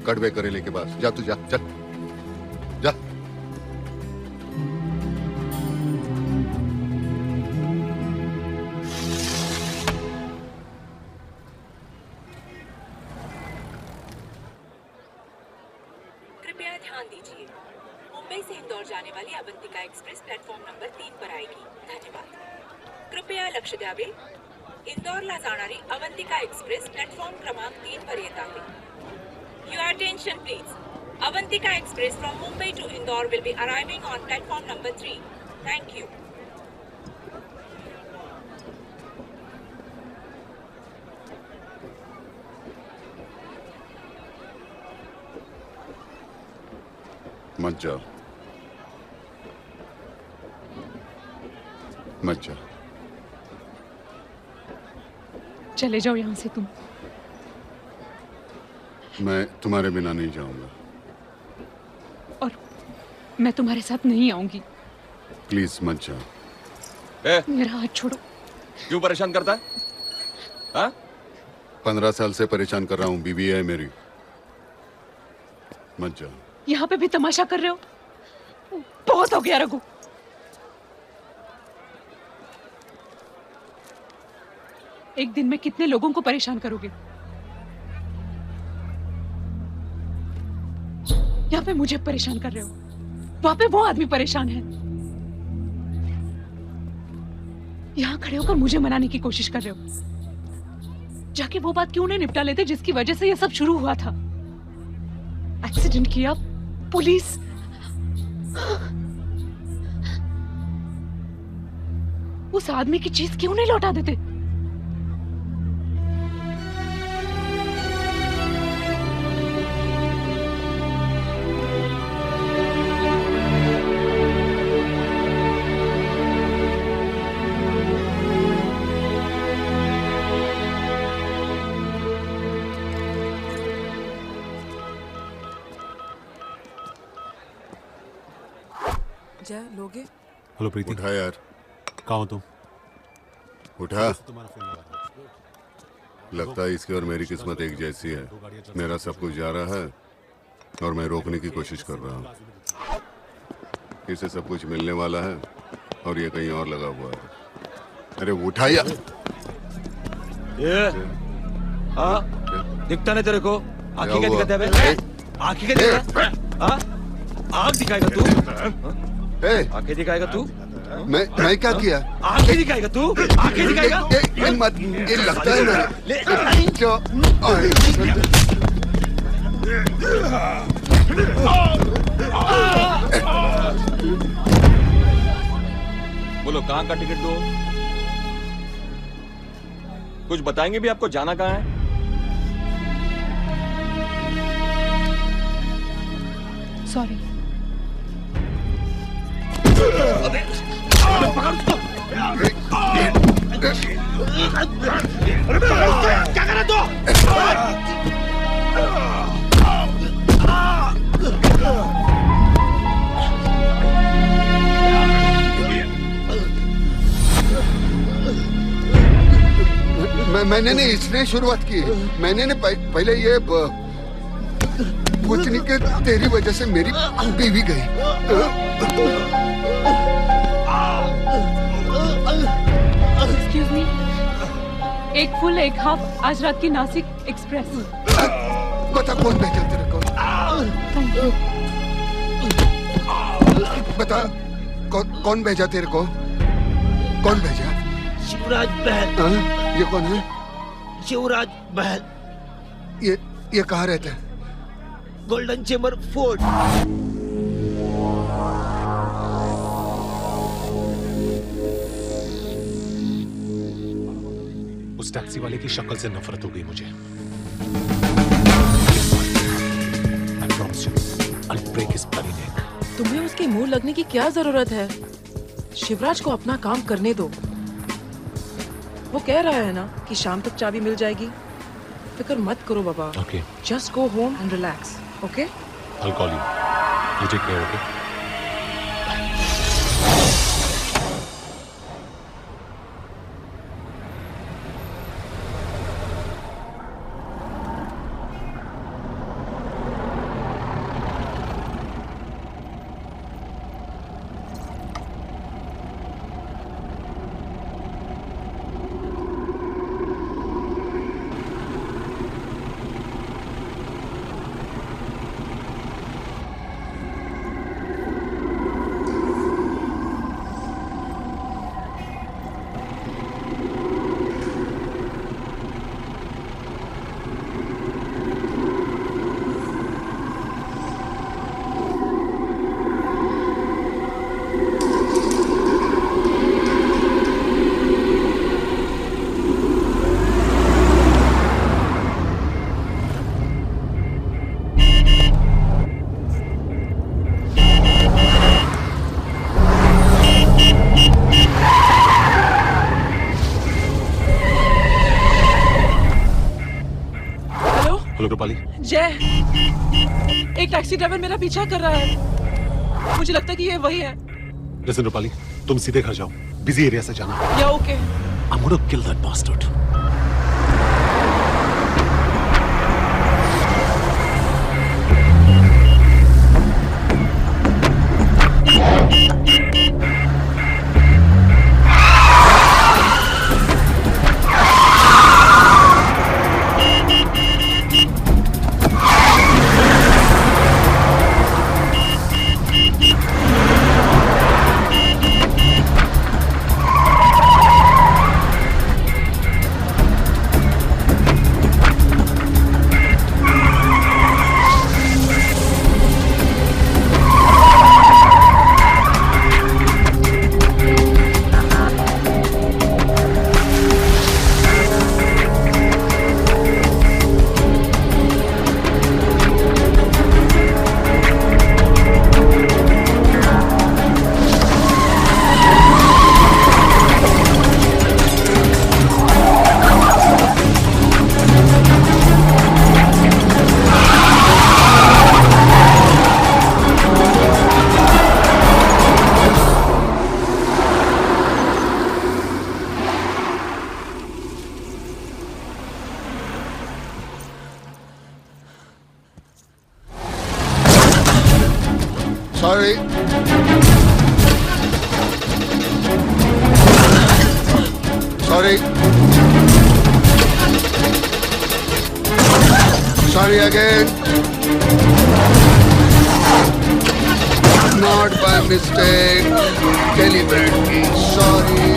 कड़वे करेले के पास। जा तू, जा, चल, जा। कृपया ध्यान दीजिए, मुंबई से इंदौर जाने वाली अवंतिका एक्सप्रेस प्लेटफॉर्म नंबर 3 पर आएगी। धन्यवाद। कृपया लक्ष द्यावे, इंदौरला जाणारी अवंतिका एक्सप्रेस प्लॅटफॉर्म क्रमांक 3 पर येत आहे। Your attention please. Avantika Express from Mumbai to Indore will be arriving on platform number 3. Thank you. मत जाओ, मत जाओ। चले जाओ यहाँ से तुम। मैं तुम्हारे बिना नहीं जाऊंगा। और मैं तुम्हारे साथ नहीं आऊंगी। प्लीज मत जाओ। मेरा हाथ छोड़ो। क्यों परेशान करता है? हाँ? 15 साल से परेशान कर रहा हूँ, बीवी है मेरी। मत जाओ। यहाँ पे भी तमाशा कर रहे हो? बहुत हो गया रघु। एक दिन में कितने लोगों को परेशान करोगे? यहाँ पे मुझे परेशान कर रहे हो, वहां पे वो आदमी परेशान है। यहाँ खड़े होकर मुझे मनाने की कोशिश कर रहे हो। जाके वो बात क्यों नहीं निपटा लेते जिसकी वजह से ये सब शुरू हुआ था? एक्सीडेंट किया, पुलिस। उस आदमी की चीज क्यों नहीं लौटा देते? जय लोगे? हेलो प्रीति। उठा यार। कहाँ हो तुम? उठा। लगता है इसकी और मेरी किस्मत एक जैसी है। मेरा सब कुछ जा रहा है और मैं रोकने की कोशिश कर रहा हूँ। इसे सब कुछ मिलने वाला है और ये कहीं और लगा हुआ है। अरे उठा यार। ये हाँ दिखता नहीं तेरे को? आँखें क्या दिखाता है? आँखें क्या दिखाता है? आँख दिखाएगा तू? आँखें दिखाएगा तू? मैं क्या किया? आँखें दिखाएगा तू? आँखें दिखाएगा? ये मत, ये लगता है ना। बोलो कहाँ का टिकट दो? कुछ बताएंगे भी आपको जाना कहाँ है? सॉरी। क्या कर रहा तू? मैंने नहीं, इसने शुरुआत की। मैंने पहले ये पूछने के तेरी वजह से मेरी बीवी गई। एक्सक्यूज मी, एक फुल एक हाफ आज रात की नासिक एक्सप्रेस। बता कौन भेजा तेरे को? Thank you. बता कौन भेजा तेरे को? कौन भेजा? शिवराज बहल। ये कौन है? शिवराज बहल। ये कहाँ रहता है? Golden chamber fort. उस टैक्सी वाले की शक्ल से नफरत हो गई मुझे। I promise you, I'll break his bloody neck. तुम्हें उसके मुंह लगने की क्या जरूरत है? शिवराज को अपना काम करने दो। वो कह रहा है ना कि शाम तक चाबी मिल जाएगी। फिक्र मत करो बाबा। Okay. Just go home and relax. Okay? I'll call you. You take care, okay? जय, एक टैक्सी ड्राइवर मेरा पीछा कर रहा है। मुझे लगता है कि ये वही है। Listen, रूपाली, तुम सीधे घर जाओ। बिजी एरिया से जाना। या okay. I'm gonna kill that bastard. Sorry. Sorry. Sorry again. Not by mistake. Deliberately. Sorry.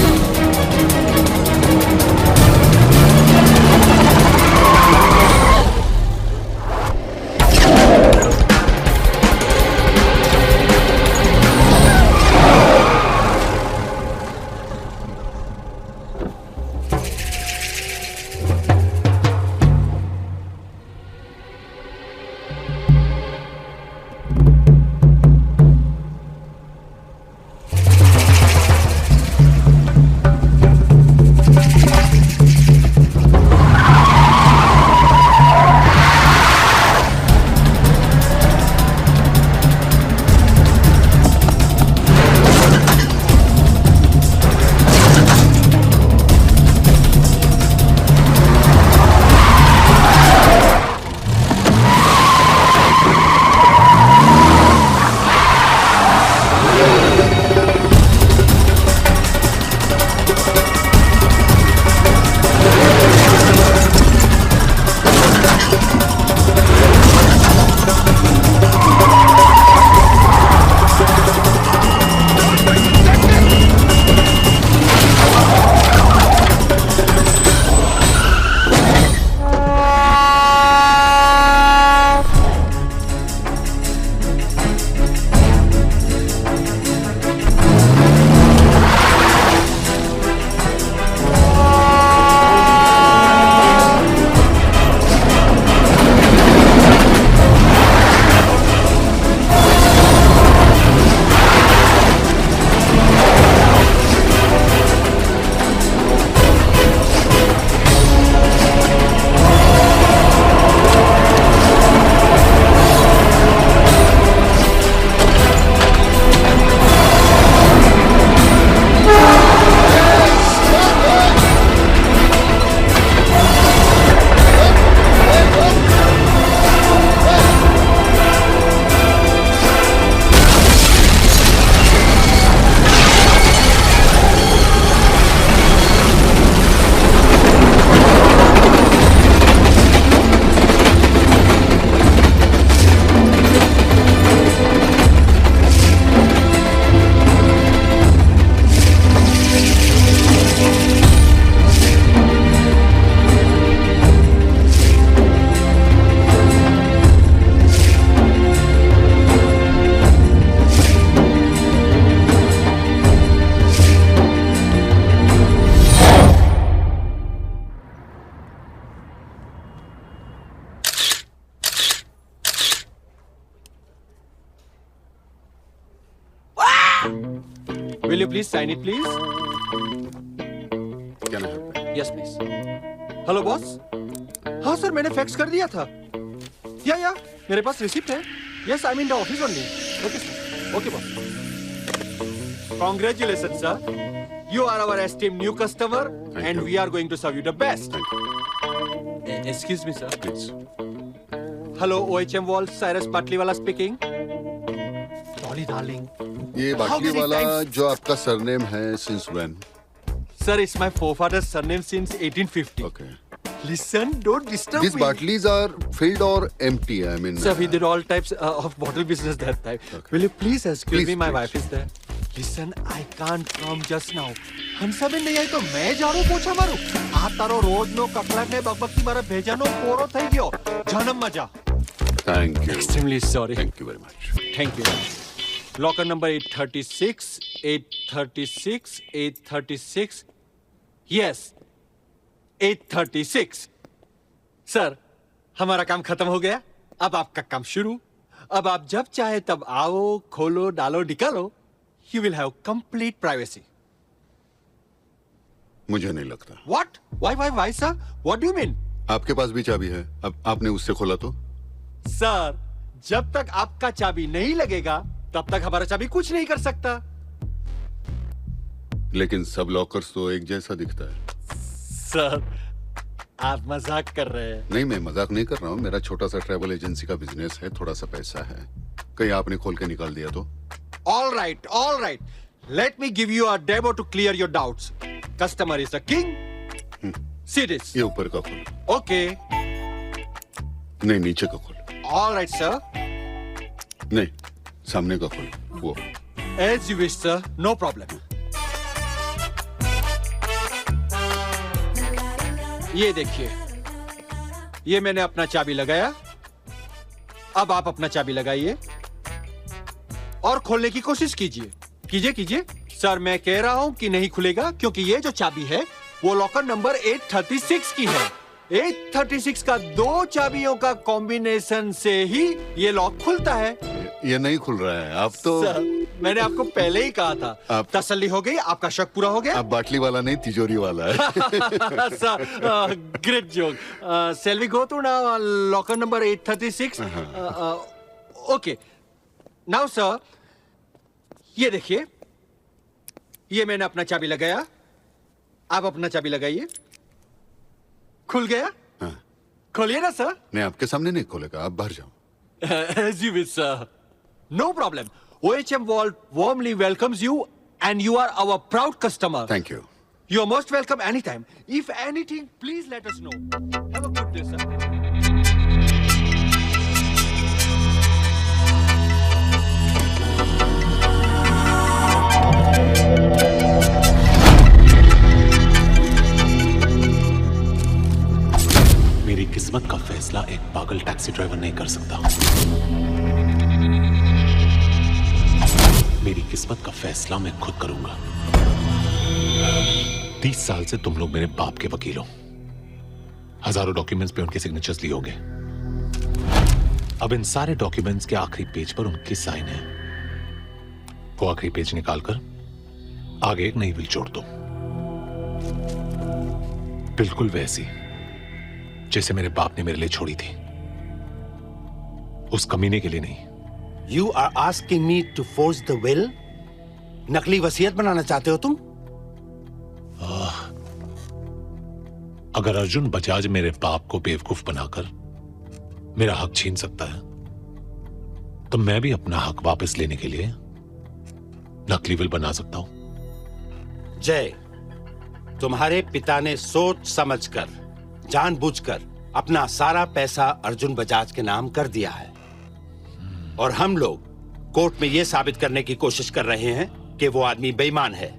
Will you please sign it, please? Can I help you? Yes, please. Hello boss. हाँ sir, मैंने fax कर दिया था। या मेरे पास receipt है। Yes, I mean the office only. Okay sir, okay boss. Congratulations, sir. You are our esteemed new customer, and we are going to serve you the best. Excuse me, sir. Please. Hello, OHM Walls, Cyrus Batliwala speaking. Dolly, darling. ये बाटली वाला जो आपका surname है since when? Sir, it's my forefather's surname since 1850. Okay. Listen, don't disturb These me. Bartleys are filled or empty? I mean. Sir, we did all types of bottle business that time. Okay. Will you please excuse me? My wife is there. Listen, I can't come just now. Hansaben નહીં આવી તો મેં જાડું પોછા મારું. આ તારો રોજનો કકળાટ ને બકબકથી મારા ભેજાનો પોરો થઈ ગયો. જન્મમાં જા. Thank you. Extremely sorry. Thank you very much. Thank you. Locker number 836, 836, 836. Yes, 836. Sir, हमारा काम खत्म हो गया. अब आपका काम शुरू. अब आप जब चाहे तब आओ, खोलो, डालो, निकालो. You will have complete privacy. मुझे नहीं लगता. What? Why, sir? What do you mean? आपके पास भी चाबी है. अब आपने उससे खोला तो? सर, जब तक आपका चाबी नहीं लगेगा, तब तक हमारा चाबी कुछ नहीं कर सकता. लेकिन सब लॉकर्स तो एक जैसा दिखता है. सर, आप मजाक कर रहे हैं. नहीं, मैं मजाक नहीं कर रहा हूँ. मेरा छोटा सा ट्रैवल एजेंसी का बिजनेस है. थोड़ा सा पैसा है. कहीं आपने खोल के निकाल दिया तो? All right. Let me give you a demo to clear your doubts. Customer is the king. See this. ये ऊपर का खोल. Okay. नहीं, नीचे का खोल. All right, sir. नहीं, सामने का खोल. वो. As you wish, sir. No problem. ये देखिए. ये मैंने अपना चाबी लगाया. अब आप अपना चाबी लगाइए और खोलने की कोशिश कीजिए. कीजिए. सर, मैं कह रहा हूं कि नहीं खुलेगा क्योंकि ये जो चाबी है वो लॉकर नंबर 836 की है. 836 का 2 चाबियों का कॉम्बिनेशन से ही ये लॉक खुलता है. ये नहीं खुल रहा है. आप तो सर, मैंने आपको पहले ही कहा था. तसल्ली हो गई? आपका शक पूरा हो गया? आप बाटली वाला नहीं, तिजोरी वाला है. Sir, great joke. Shall we go to now locker number 836? Okay. Now sir, ये देखिए, ये मैंने अपना चाबी लगाया. आप अपना चाबी लगाइए. खुल गया? खोलिए ना सर. नहीं, आपके सामने नहीं खोलेगा. आप बाहर जाओ. As you wish, sir. No problem. OHM Vault warmly welcomes you and you are our proud customer. Thank you. You are most welcome anytime. If anything, please let us know. Have a good day, sir. मेरी किस्मत का फैसला एक पागल taxi driver नहीं कर सकता. मेरी किस्मत का फैसला मैं खुद करूंगा. 30 साल से तुम लोग मेरे बाप के वकील हो. हजारों डॉक्यूमेंट्स पे उनके सिग्नेचर्स लिए होंगे. अब इन सारे डॉक्यूमेंट्स के आखिरी पेज पर उनकी साइन है. वो आखिरी पेज निकालकर आगे एक नई विल जोड़ दो. बिल्कुल वैसी जैसे मेरे बाप ने मेरे लिए छोड़ी थी. उस कमीने के लिए नहीं. You are asking me to forge the will? नकली वसीयत बनाना चाहते हो तुम? अगर अर्जुन बजाज मेरे बाप को बेवकूफ बनाकर मेरा हक छीन सकता है, तो मैं भी अपना हक वापस लेने के लिए नकली विल बना सकता हूं. जय, तुम्हारे पिता ने सोच समझकर, जानबूझकर अपना सारा पैसा अर्जुन बजाज के नाम कर दिया है. और हम लोग कोर्ट में यह साबित करने की कोशिश कर रहे हैं कि वो आदमी बेईमान है.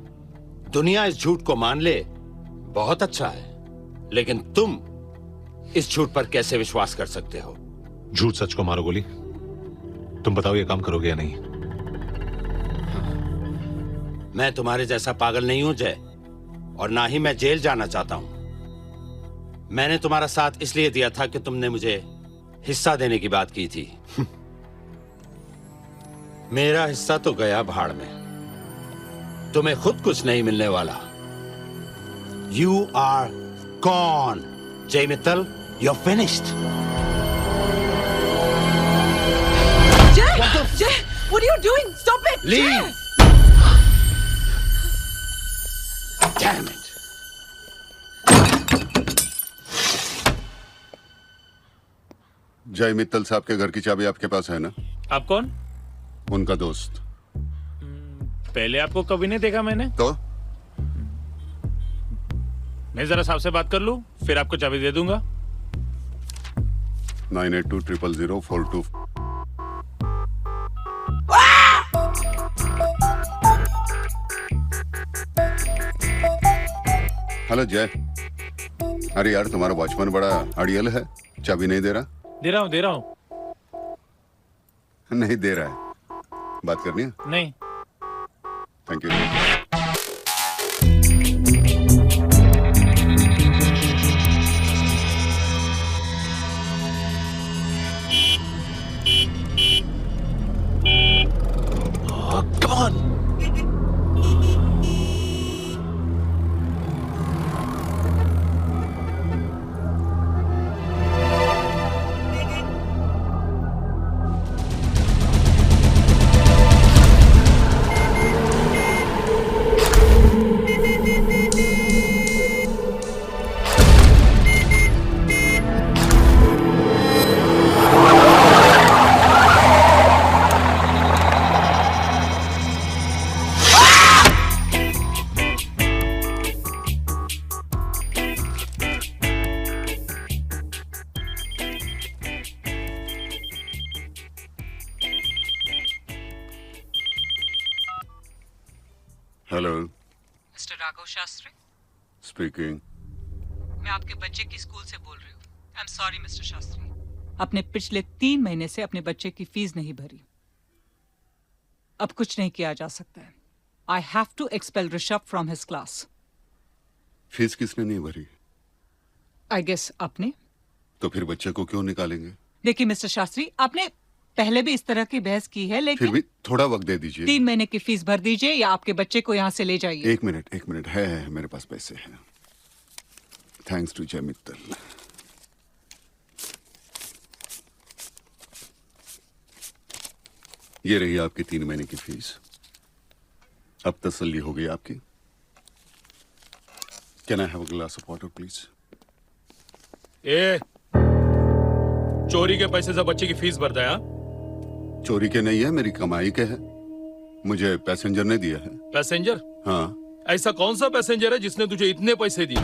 दुनिया इस झूठ को मान ले, बहुत अच्छा है. लेकिन तुम इस झूठ पर कैसे विश्वास कर सकते हो? झूठ सच को मारो गोली. तुम बताओ ये काम करोगे या नहीं? मैं तुम्हारे जैसा पागल नहीं हूं जय, और ना ही मैं जेल जाना चाहता हूं. मैंने तुम्हारा साथ इसलिए दिया था कि तुमने मुझे हिस्सा देने की बात की थी. मेरा हिस्सा तो गया भाड़ में. तुम्हें खुद कुछ नहीं मिलने वाला. You are gone, Jay Mittal. You're finished. Jay, what are you doing? Stop it! Leave. Damn it. जय मित्तल साहब के घर की चाबी आपके पास है ना? आप कौन? उनका दोस्त. पहले आपको कभी नहीं देखा मैंने. तो मैं जरा साहब से बात कर लूं, फिर आपको चाबी दे दूंगा. 98200042. हेलो जय. अरे यार, तुम्हारा वॉचमैन बड़ा अड़ियल है. चाबी नहीं दे रहा. दे रहा हूं. नहीं दे रहा है. बात करनी है? नहीं. Thank you. Come on. Hello, mister Raghav Shastri, speaking. मैं आपके बच्चे की स्कूल से बोल रही हूँ। I am sorry mister Shastri, आपने पिछले 3 महीने से अपने बच्चे की फीस नहीं भरी। अब कुछ नहीं किया जा सकता है। I have to expel Rishabh from his class. Fees किसने नहीं भरी? आई गेस आपने। तो फिर बच्चे को क्यों निकालेंगे? देखिए मिस्टर शास्त्री, आपने पहले भी इस तरह की बहस की है, लेकिन फिर भी थोड़ा वक्त दे दीजिए। 3 महीने की फीस भर दीजिए या आपके बच्चे को यहाँ से ले जाइए। एक मिनट है मेरे पास पैसे हैं। थैंक्स टू जय मित्तल। ये रही आपकी 3 महीने की फीस। अब तसल्ली हो गई आपकी? Can I have a glass of water please? चोरी के पैसे से बच्चे की फीस भरता है? चोरी के नहीं है, मेरी कमाई के है। मुझे पैसेंजर ने दिया है। पैसेंजर? हाँ। ऐसा कौन सा पैसेंजर है जिसने तुझे इतने पैसे दिए?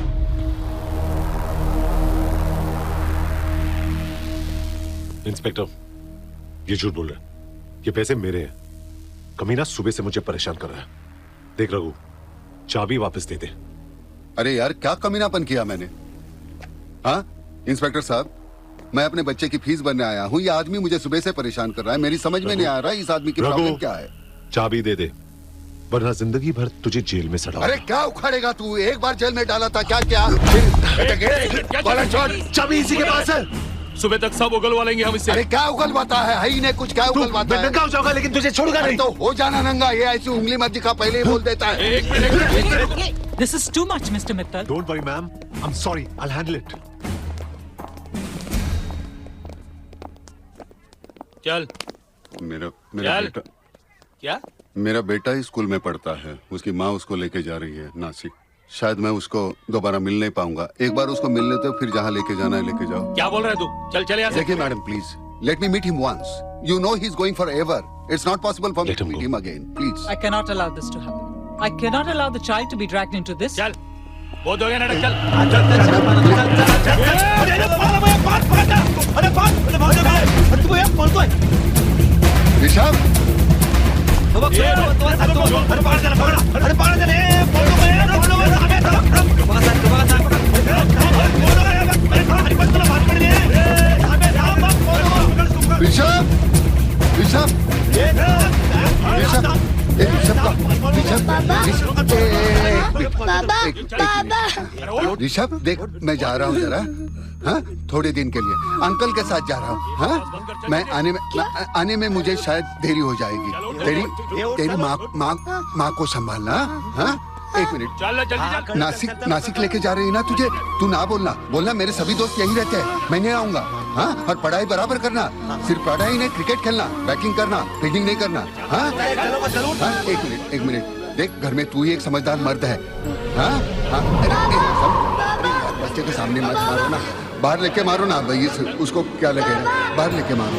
इंस्पेक्टर, ये झूठ बोल रहे हैं। ये पैसे मेरे हैं। कमीना सुबह से मुझे परेशान कर रहा है। देख रघु, चाबी वापस दे दे। अरे यार, क्या कमीनापन किया मैंने? हाँ इंस्पेक्टर साहब, मैं अपने बच्चे की फीस भरने आया हूँ। ये आदमी मुझे सुबह से परेशान कर रहा है। मेरी समझ में नहीं आ रहा इस आदमी की प्रॉब्लम क्या है। चाबी दे दे, वरना जिंदगी भर तुझे जेल में सड़ा। अरे क्या उखाड़ेगा तू? एक बार जेल में डाला था, क्या क्या? चाबी इसी के पास है। सुबह तक सब उगलवालेंगे हम इससे। अरे क्या उगलवाता है ही नहीं कुछ। क्या उगलवाता है? नंगा हो जाऊंगा लेकिन तुझे छोड़ूंगा नहीं। तो हो जाना नंगा। ये ऐसी उंगली मत दिखा, पहले ही बोल देता है। This is too much, Mr. Mittal. Don't worry, ma'am. I'm sorry. I'll handle it. चल। मेरा चल। बेटा। क्या? मेरा बेटा ही स्कूल में पढ़ता है। उसकी माँ उसको लेके जा रही है नासिक। शायद मैं उसको दोबारा मिल नहीं पाऊंगा। एक बार उसको मिलने तो फिर जहाँ लेके जाना है लेके जाओ। क्या बोल रहा है तू? चल चल यहाँ से। देखिए madam, please let me meet him once. You know he's going forever. It's not possible for me to meet him again. Please. I cannot allow this to happen. I cannot allow the child to be dragged into this. चल, बहुत हो गया नाटक, चल। ऋषभ, ऋषभ, ऋषभ, ऋषभ, देख मैं जा रहा हूँ जरा। हाँ, थोड़े दिन के लिए अंकल के साथ जा रहा हूँ। हाँ, मैं आने में मुझे शायद देरी हो जाएगी। तेरी माँ को संभालना। हाँ, एक मिनट। नासिक लेके जा रही है ना तुझे? तू ना बोलना मेरे सभी दोस्त यही रहते हैं। मैं नहीं आऊंगा। हाँ, और पढ़ाई बराबर करना। सिर्फ पढ़ाई नहीं, क्रिकेट खेलना, बैटिंग करना, फील्डिंग नहीं करना। हाँ, एक मिनट। देख, घर में तू ही एक समझदार मर्द है। हाँ, बच्चे के सामने मत मारो ना। बाहर लेके मारो ना भाई, उसको क्या लगेगा? बाहर लेके मारो।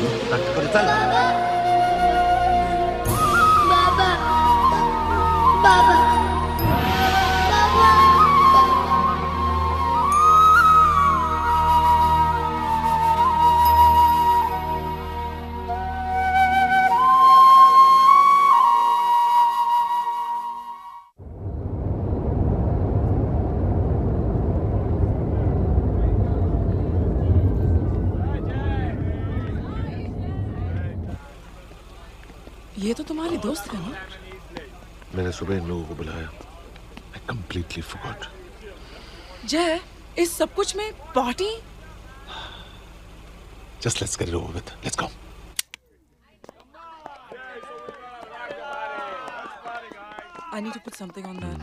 ये तो तुम्हारी दोस्त है ना? मैंने सुबह इन लोगों को बुलाया। I completely forgot. जय, इस सब कुछ में party? Just let's get it over with. Let's go. I need to put something on that.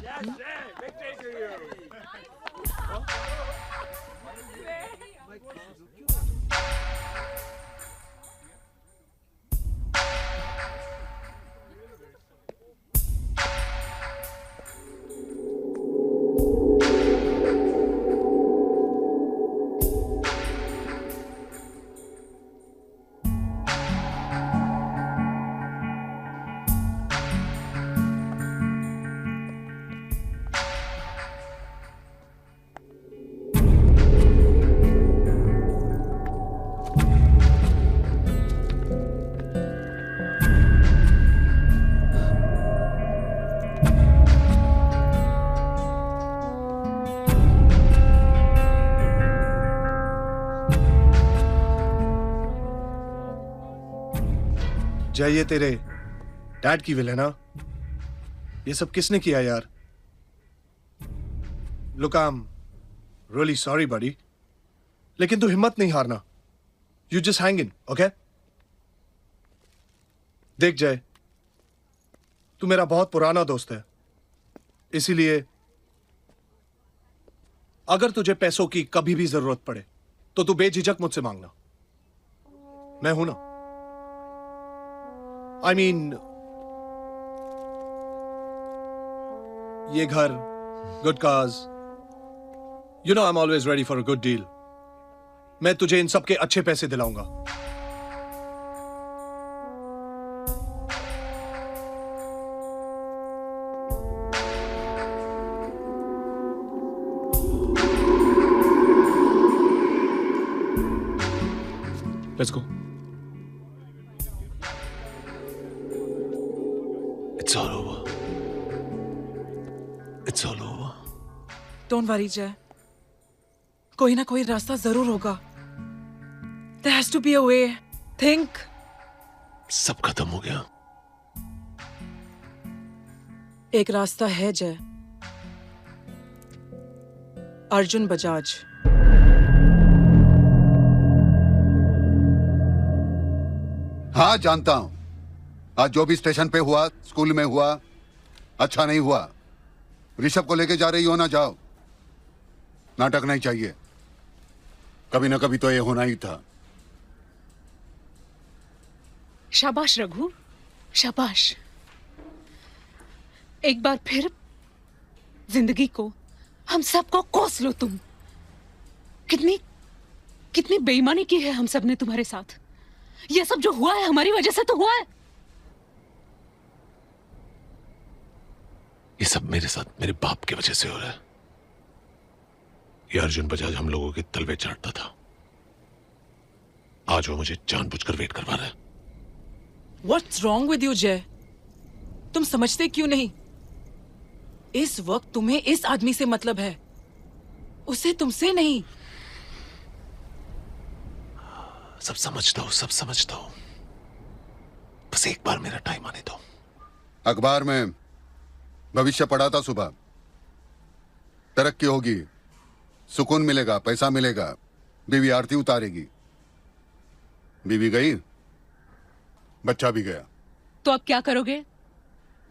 जय, ये तेरे डैड की विल है ना? ये सब किसने किया यार? Look, I'm really sorry, buddy. लेकिन तू हिम्मत नहीं हारना. You just hang in, okay? देख जय, तू मेरा बहुत पुराना दोस्त है. इसीलिए अगर तुझे पैसों की कभी भी जरूरत पड़े तो तू बेझिझक मुझसे मांगना. मैं हूं ना. I mean, ये घर, good cars. You know I'm always ready for a good deal. मैं तुझे इन सब के अच्छे पैसे दिलाऊंगा. Let's go. It's all over. It's all over. Don't worry, Jay. कोई ना कोई रास्ता जरूर होगा. There has to be a way. Think. सब खत्म हो गया. एक रास्ता है जय. अर्जुन बजाज. हाँ जानता हूं. आज जो भी स्टेशन पे हुआ, स्कूल में हुआ, अच्छा नहीं हुआ. ऋषभ को लेके जा रही हो ना, जाओ. नाटक नहीं चाहिए. कभी ना कभी तो ये होना ही था. शाबाश रघु, शाबाश. एक बार फिर जिंदगी को, हम सबको कोस लो तुम. कितनी बेईमानी की है हम सब ने तुम्हारे साथ. ये सब जो हुआ है हमारी वजह से तो हुआ है. ये सब मेरे साथ मेरे बाप की वजह से हो रहा है. ये अर्जुन बजाज हम लोगों के तलवे चाटता था. आज वो मुझे जानबूझकर वेट करवा रहा है. What's wrong with you, Jay? तुम समझते क्यों नहीं? इस वक्त तुम्हें इस आदमी से मतलब है, उसे तुमसे नहीं. सब समझता हूं, सब समझता हूं. बस एक बार मेरा टाइम आने दो. अखबार में भविष्य पढ़ा था सुबह. तरक्की होगी, सुकून मिलेगा, पैसा मिलेगा, बीवी आरती उतारेगी. बीवी गई, बच्चा भी गया. तो अब क्या करोगे?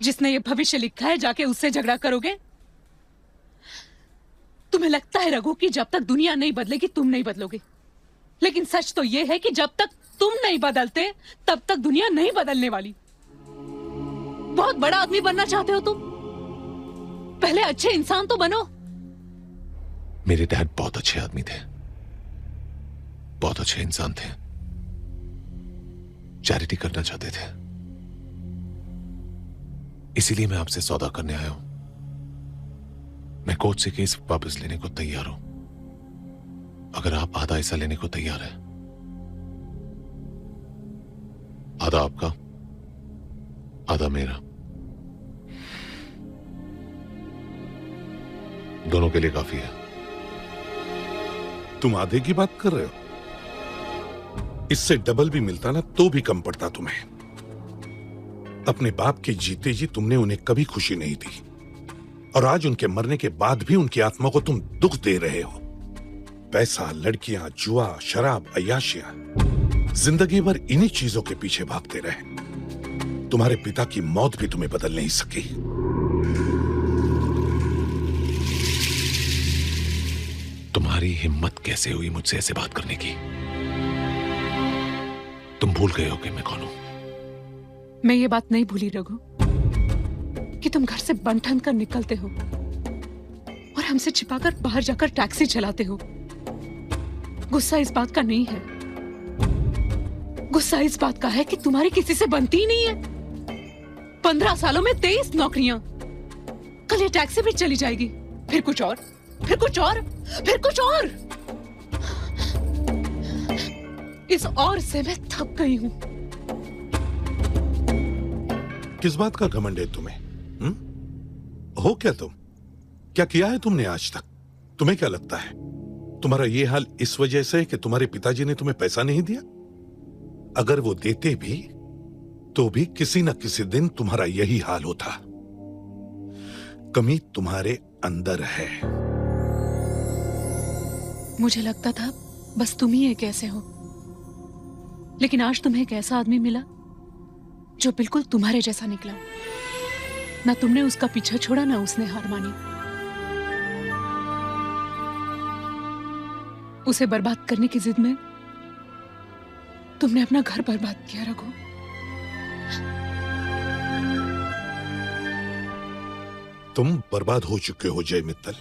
जिसने ये भविष्य लिखा है जाके उससे झगड़ा करोगे? तुम्हें लगता है रघु कि जब तक दुनिया नहीं बदलेगी तुम नहीं बदलोगे. लेकिन सच तो ये है कि जब तक तुम नहीं बदलते तब तक दुनिया नहीं बदलने वाली. बहुत बड़ा आदमी बनना चाहते हो तुम? पहले अच्छे इंसान तो बनो. मेरे डैड बहुत अच्छे आदमी थे, बहुत अच्छे इंसान थे. चैरिटी करना चाहते थे. इसीलिए मैं आपसे सौदा करने आया हूं. मैं कोर्ट से केस वापस लेने को तैयार हूं. अगर आप आधा हिस्सा लेने को तैयार हैं, आधा आपका, आधा मेरा. दोनों के लिए काफी है. तुम आधे की बात कर रहे हो? इससे डबल भी मिलता ना तो भी कम पड़ता तुम्हें. अपने बाप के जीते जी तुमने उन्हें कभी खुशी नहीं दी, और आज उनके मरने के बाद भी उनकी आत्मा को तुम दुख दे रहे हो. पैसा, लड़कियां, जुआ, शराब, अय्याशियां, जिंदगी भर इन्हीं चीजों के पीछे भागते रहे. तुम्हारे पिता की मौत भी तुम्हें बदल नहीं सकी. तुम्हारी हिम्मत कैसे हुई मुझसे ऐसे बात करने की? तुम भूल गए हो कि मैं कौन हूं? मैं ये बात नहीं भूली रघु कि तुम घर से बन ठन कर निकलते हो और हमसे छिपाकर बाहर जाकर टैक्सी चलाते हो. गुस्सा इस बात का नहीं है. गुस्सा इस बात का है कि तुम्हारी किसी से बनती ही नहीं है. 15 सालों में 23 नौकरियां. कल ये टैक्सी भी चली जाएगी, फिर कुछ और, फिर कुछ और, फिर कुछ और. इस और से मैं थक गई हूं. किस बात का घमंड है तुम्हें? हो क्या तुम? क्या किया है तुमने आज तक? तुम्हें क्या लगता है तुम्हारा ये हाल इस वजह से है कि तुम्हारे पिताजी ने तुम्हें पैसा नहीं दिया? अगर वो देते भी तो भी किसी न किसी दिन तुम्हारा यही हाल होता। कमी तुम्हारे अंदर है। मुझे लगता था बस तुम ही एक ऐसे हो, लेकिन आज तुम्हें एक ऐसा आदमी मिला जो बिल्कुल तुम्हारे जैसा निकला। ना तुमने उसका पीछा छोड़ा, ना उसने हार मानी। उसे बर्बाद करने की जिद में तुमने अपना घर बर्बाद किया रघु। तुम बर्बाद हो चुके हो जय मित्तल,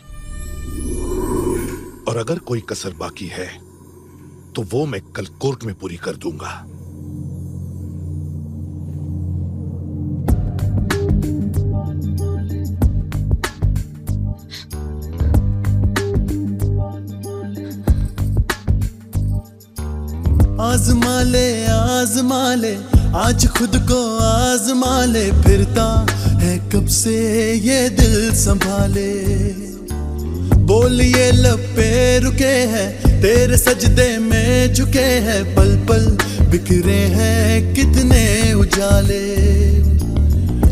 और अगर कोई कसर बाकी है तो वो मैं कल कोर्ट में पूरी कर दूंगा। आजमा ले आज खुद को आजमा ले, फिरता है कब से ये दिल संभाले। बोलिए लब पे रुके हैं, तेरे सजदे में झुके हैं, पल पल बिखरे हैं कितने उजाले।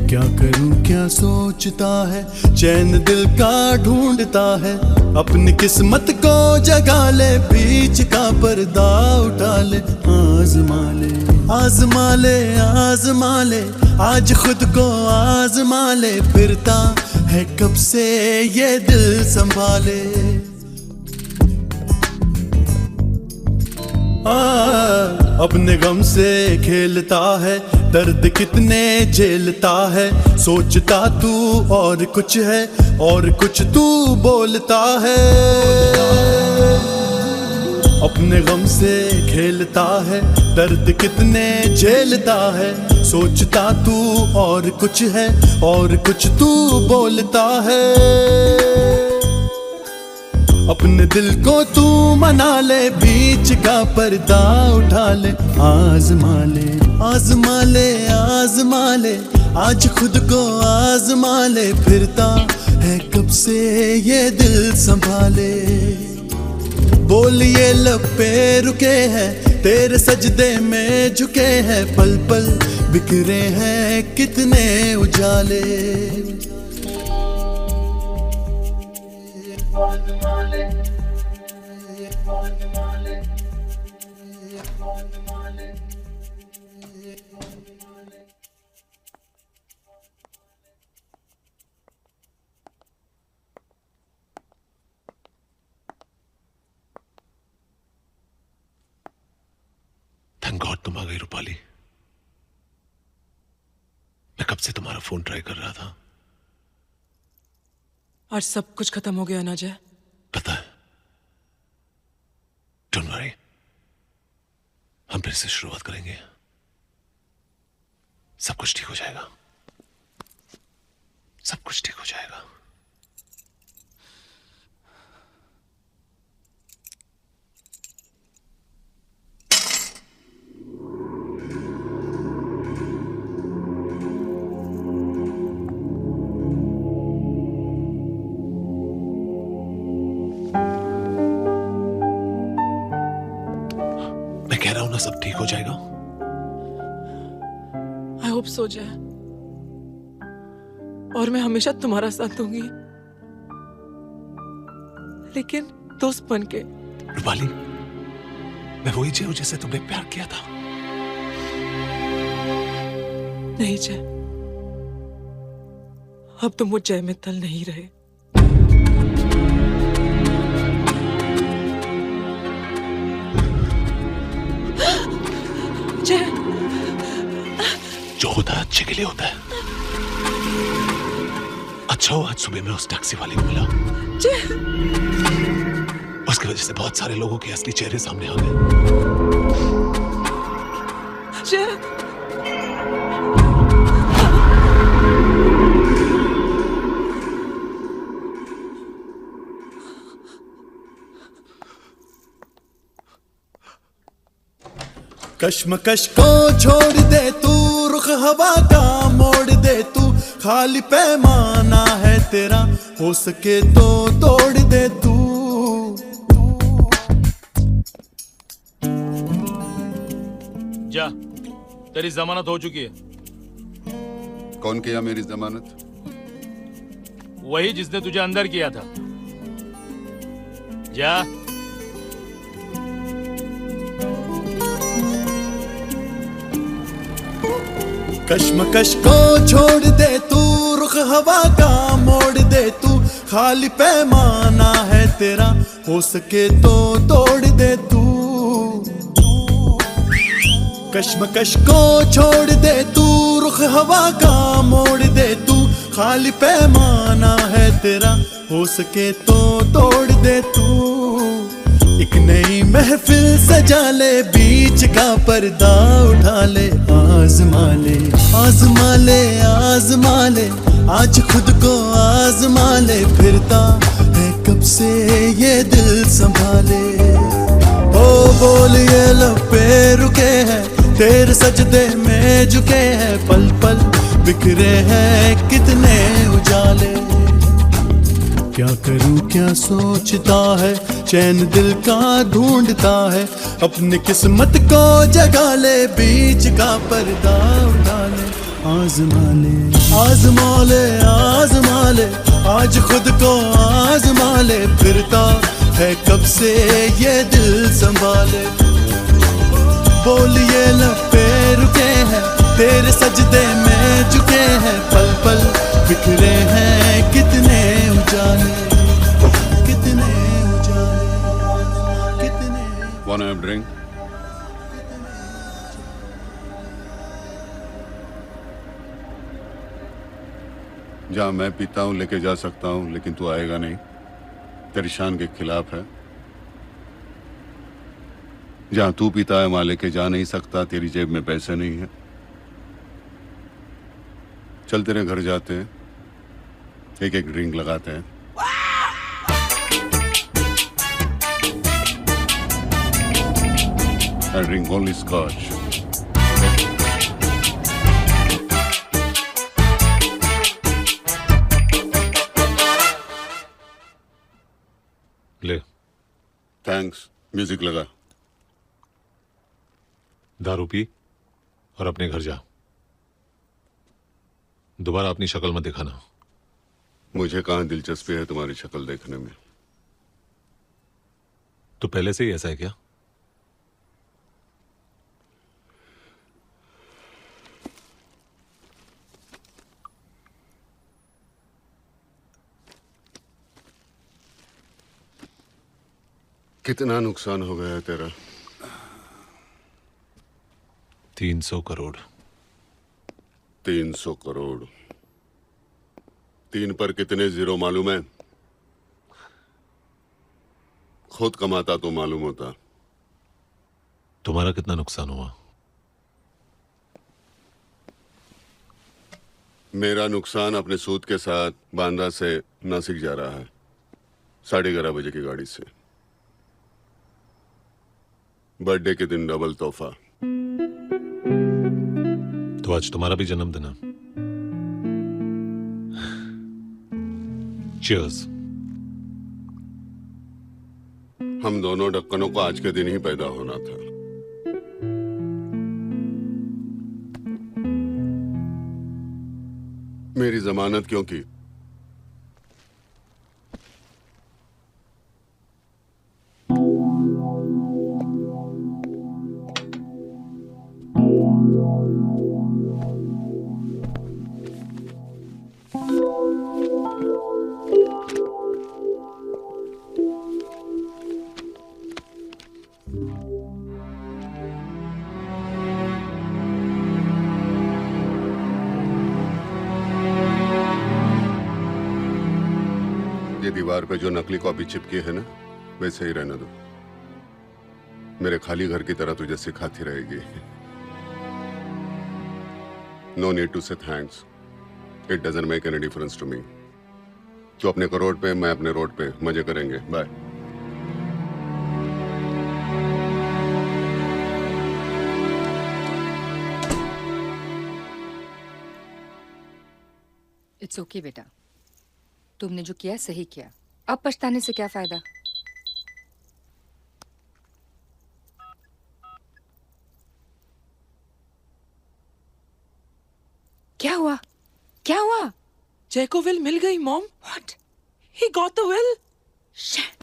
क्या करूं क्या सोचता है, चैन दिल का ढूंढता है, अपनी किस्मत को जगा ले, बीच का पर्दा उठा ले। आजमा ले आजमा ले आजमा ले, आज खुद को आजमा ले, फिरता है कब से ये दिल संभाले। अपने गम से खेलता है, दर्द कितने झेलता है, सोचता तू और कुछ है और कुछ तू बोलता है। अपने गम से खेलता है, दर्द कितने झेलता है, सोचता तू और कुछ है और कुछ तू बोलता है। अपने दिल को तू मना ले, बीच का पर्दा उठा ले। आजमा ले आजमा ले आजमा ले, आज खुद को आजमा ले, फिरता है कब से ये दिल संभाले। बोलिए लब पे रुके हैं, तेरे सजदे में झुके हैं, पल पल बिखरे हैं कितने उजाले। थैंक गॉड तुम आ गई रूपाली। मैं कब से तुम्हारा फोन ट्राई कर रहा था। आज सब कुछ खत्म हो गया ना जय। पता है, डोंट वरी, हम फिर से शुरुआत करेंगे। सब कुछ ठीक हो जाएगा, सब कुछ ठीक हो जाएगा। मैं कह रहा हूं ना, सब ठीक हो जाएगा। आई होप सो जय, और मैं हमेशा तुम्हारा साथ दूंगी, लेकिन दोस्त बन के। रूपाली, मैं वही जय हूं जिससे तुमने प्यार किया था। नहीं जय, अब तुम वो जय मित्तल नहीं रहे। जय, जो होता है अच्छे के लिए होता है। अच्छा हो आज सुबह में उस टैक्सी वाले को मिला। जय, उसकी वजह से बहुत सारे लोगों के असली चेहरे सामने आ गए। जय, कश्मकश को छोड़ दे तू, रुख हवा का मोड़ दे तू, खाली पैमाना है तेरा, हो सके तो तोड़ दे तू। जा, तेरी जमानत हो चुकी है। कौन किया मेरी जमानत? वही जिसने तुझे अंदर किया था। जा। कश्मकश को छोड़ दे तू, रुख हवा का मोड़ दे तू, खाली पैमाना है तेरा, हो सके तो तोड़ दे तू। कश्मकश को छोड़ दे तू, रुख हवा का मोड़ दे तू, खाली पैमाना है तेरा, हो सके तो तोड़ दे तू। एक नई महफिल सजा ले, बीच का पर्दा उठा ले, आजमा ले आजमा ले आजमा ले, आज खुद को आजमा ले, फिरता है कब से ये दिल संभाले। ओ बोल ये लब पे रुके हैं, तेरे सजदे में झुके हैं, पल पल बिखरे हैं कितने उजाले। क्या करूं क्या सोचता है, चैन दिल का ढूंढता है, अपनी किस्मत को जगा ले, बीच का पर्दा उठा ले, आजमा ले आजमा ले आजमा ले, आज खुद को आजमा ले, फिरता है कब से ये दिल संभाले। बोलिए लपे रुके हैं, तेरे सजदे में झुके हैं, पल पल बिखरे हैं कितने उजाले, कितने उजाले, कितने। Wanna have a drink? जहाँ मैं पीता हूँ लेके जा सकता हूँ, लेकिन तू आएगा नहीं, तेरी शान के खिलाफ है। जहाँ तू पीता है वहां लेके जा नहीं सकता, तेरी जेब में पैसे नहीं है। चल तेरे घर जाते हैं, एक एक ड्रिंक लगाते हैं। I drink only scotch. ले। थैंक्स। म्यूजिक लगा। दारू पी और अपने घर जा। दोबारा अपनी शक्ल मत दिखाना। मुझे कहाँ दिलचस्पी है तुम्हारी शक्ल देखने में। तो पहले से ही ऐसा है क्या? कितना नुकसान हो गया है तेरा? 300 करोड़। 300 करोड़। 3 पर कितने जीरो मालूम है? खुद कमाता तो मालूम होता। तुम्हारा कितना नुकसान हुआ? मेरा नुकसान अपने सूद के साथ बांद्रा से नासिक जा रहा है 11:30 बजे की गाड़ी से। बर्थडे के दिन डबल तोहफा। तो आज तुम्हारा भी जन्मदिन है। चीयर्स। हम दोनों ढक्कनों को आज के दिन ही पैदा होना था। मेरी जमानत क्यों की? दीवार पे जो नकली कॉपी चिपकी है ना, वैसे ही रहने दो। मेरे खाली घर की तरह तुझे सिखाती रहेगी। No need to say thanks, it doesn't make any difference to me. तू अपने करोड़ पे, मैं अपने रोड पे, मजे करेंगे। बाय। इट्स ओके बेटा, तुमने जो किया सही किया। अब पछताने से क्या फायदा? क्या हुआ? क्या हुआ? जय को विल मिल गई mom. What? He got the will. Shit.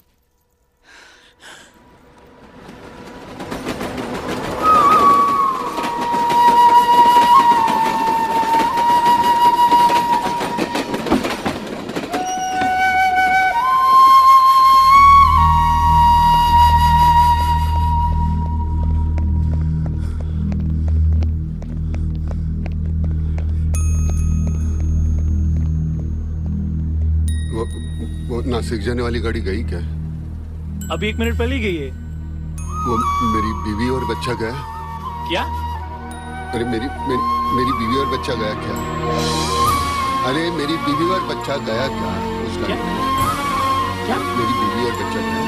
वो नासिक जाने वाली गाड़ी गई क्या? अभी 1 मिनट पहले ही गई है। वो मेरी बीवी और बच्चा गया? क्या? अरे मेरी बीवी और बच्चा गया क्या? अरे मेरी बीवी और बच्चा गया क्या? क्या? क्या? मेरी बीवी और बच्चा गया?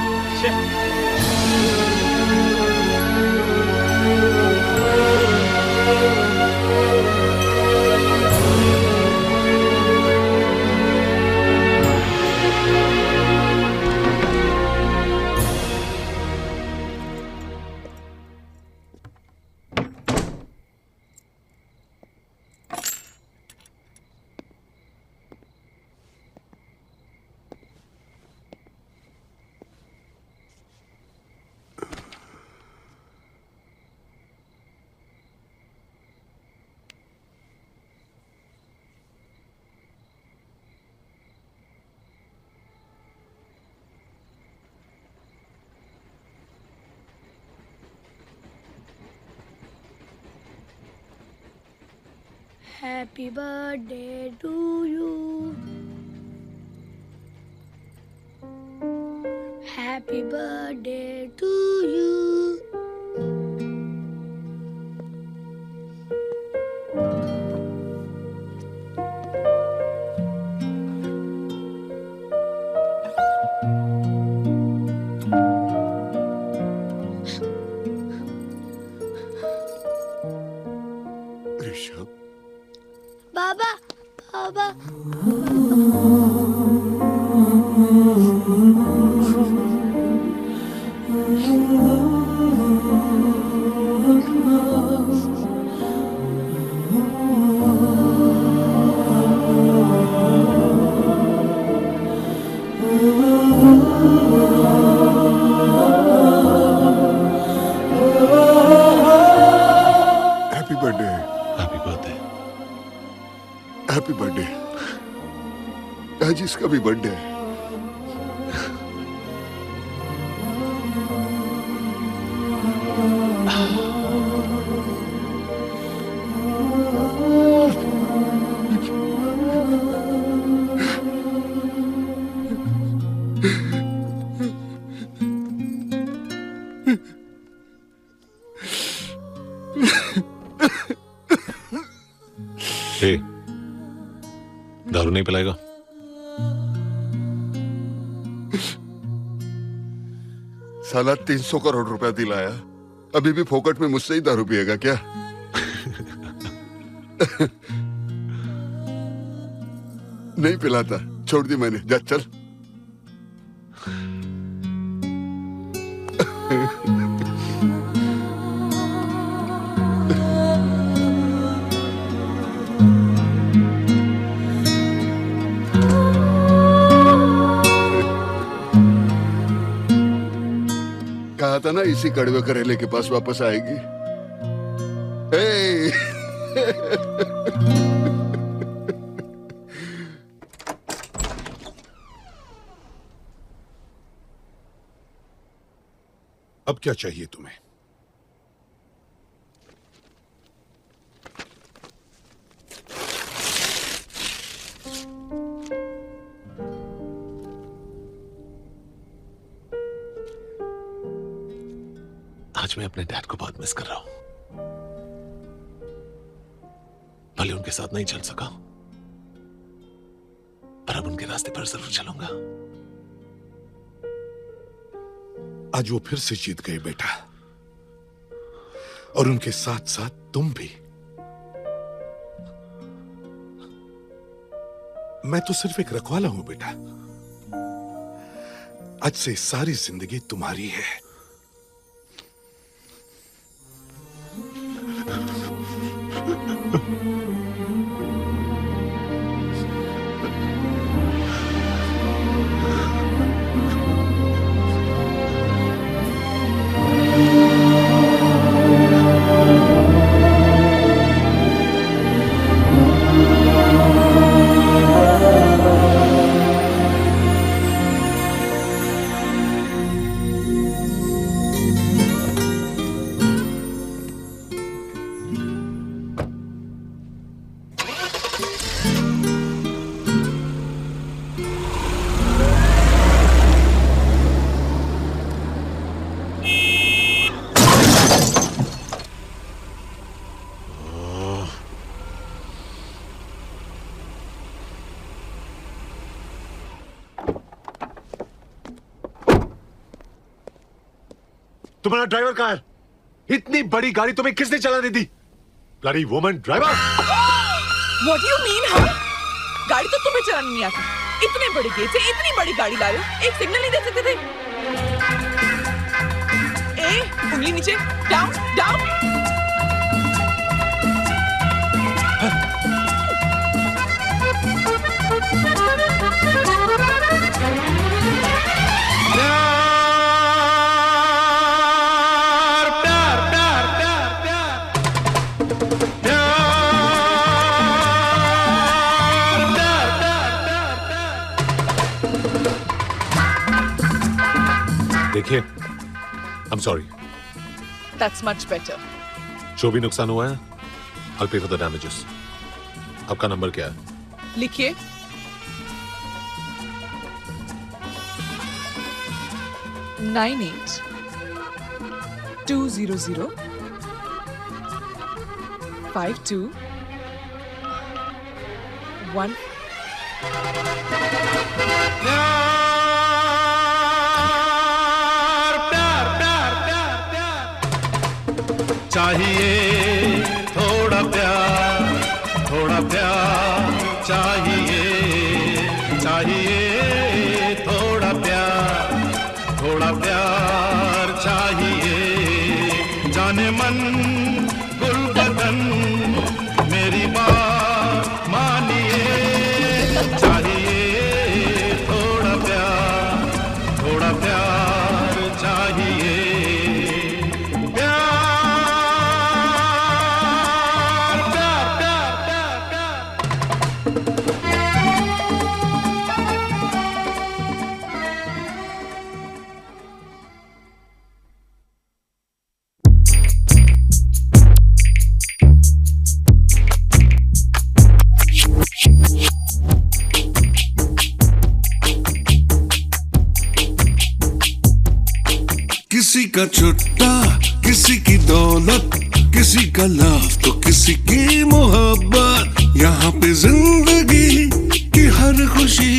Happy birthday to you. Happy birthday to you. Rishabh, Baba Baba happy birthday. Happy birthday. Happy birthday. आज इसका भी बर्थडे है। ए, दारू नहीं पिलाएगा? साला 300 करोड़ रुपया दिलाया, अभी भी फोकट में मुझसे ही दारू पिएगा क्या? नहीं पिलाता, छोड़ दी मैंने। जा चल। कहा था ना इसी कड़वे करेले के पास वापस आएगी। अब क्या चाहिए तुम्हें? आज मैं अपने डैड को बहुत मिस कर रहा हूं। भले उनके साथ नहीं चल सका, पर अब उनके रास्ते पर जरूर चलूंगा। आज वो फिर से जीत गए बेटा, और उनके साथ साथ तुम भी। मैं तो सिर्फ एक रखवाला हूं बेटा। आज से सारी जिंदगी तुम्हारी है। तुम्हारा ड्राइवर कहाँ है? इतनी बड़ी गाड़ी तुम्हें किसने चलाने दी? Bloody woman driver! What do you mean, हाँ? गाड़ी तो तुम्हें चलानी नहीं आती। इतने बड़े गेट से इतनी बड़ी गाड़ी ला रहे हो, एक सिग्नल नहीं दे सकते थे? उंगली नीचे, डाउन, डाउन। देखिए, I'm sorry. That's much better. जो भी नुकसान हुआ है, I'll pay for the damages. आपका नंबर क्या है? लिखिए। Nine 200 52 1 चाहिए थोड़ा प्यार चाहिए थोड़ा प्यार चाहिए जाने मन गुल बदन मेरी बात मानिए चाहिए थोड़ा प्यार चाहिए किसी का छुट्टा किसी की दौलत किसी का लव तो किसी की मोहब्बत यहाँ पे जिंदगी की हर खुशी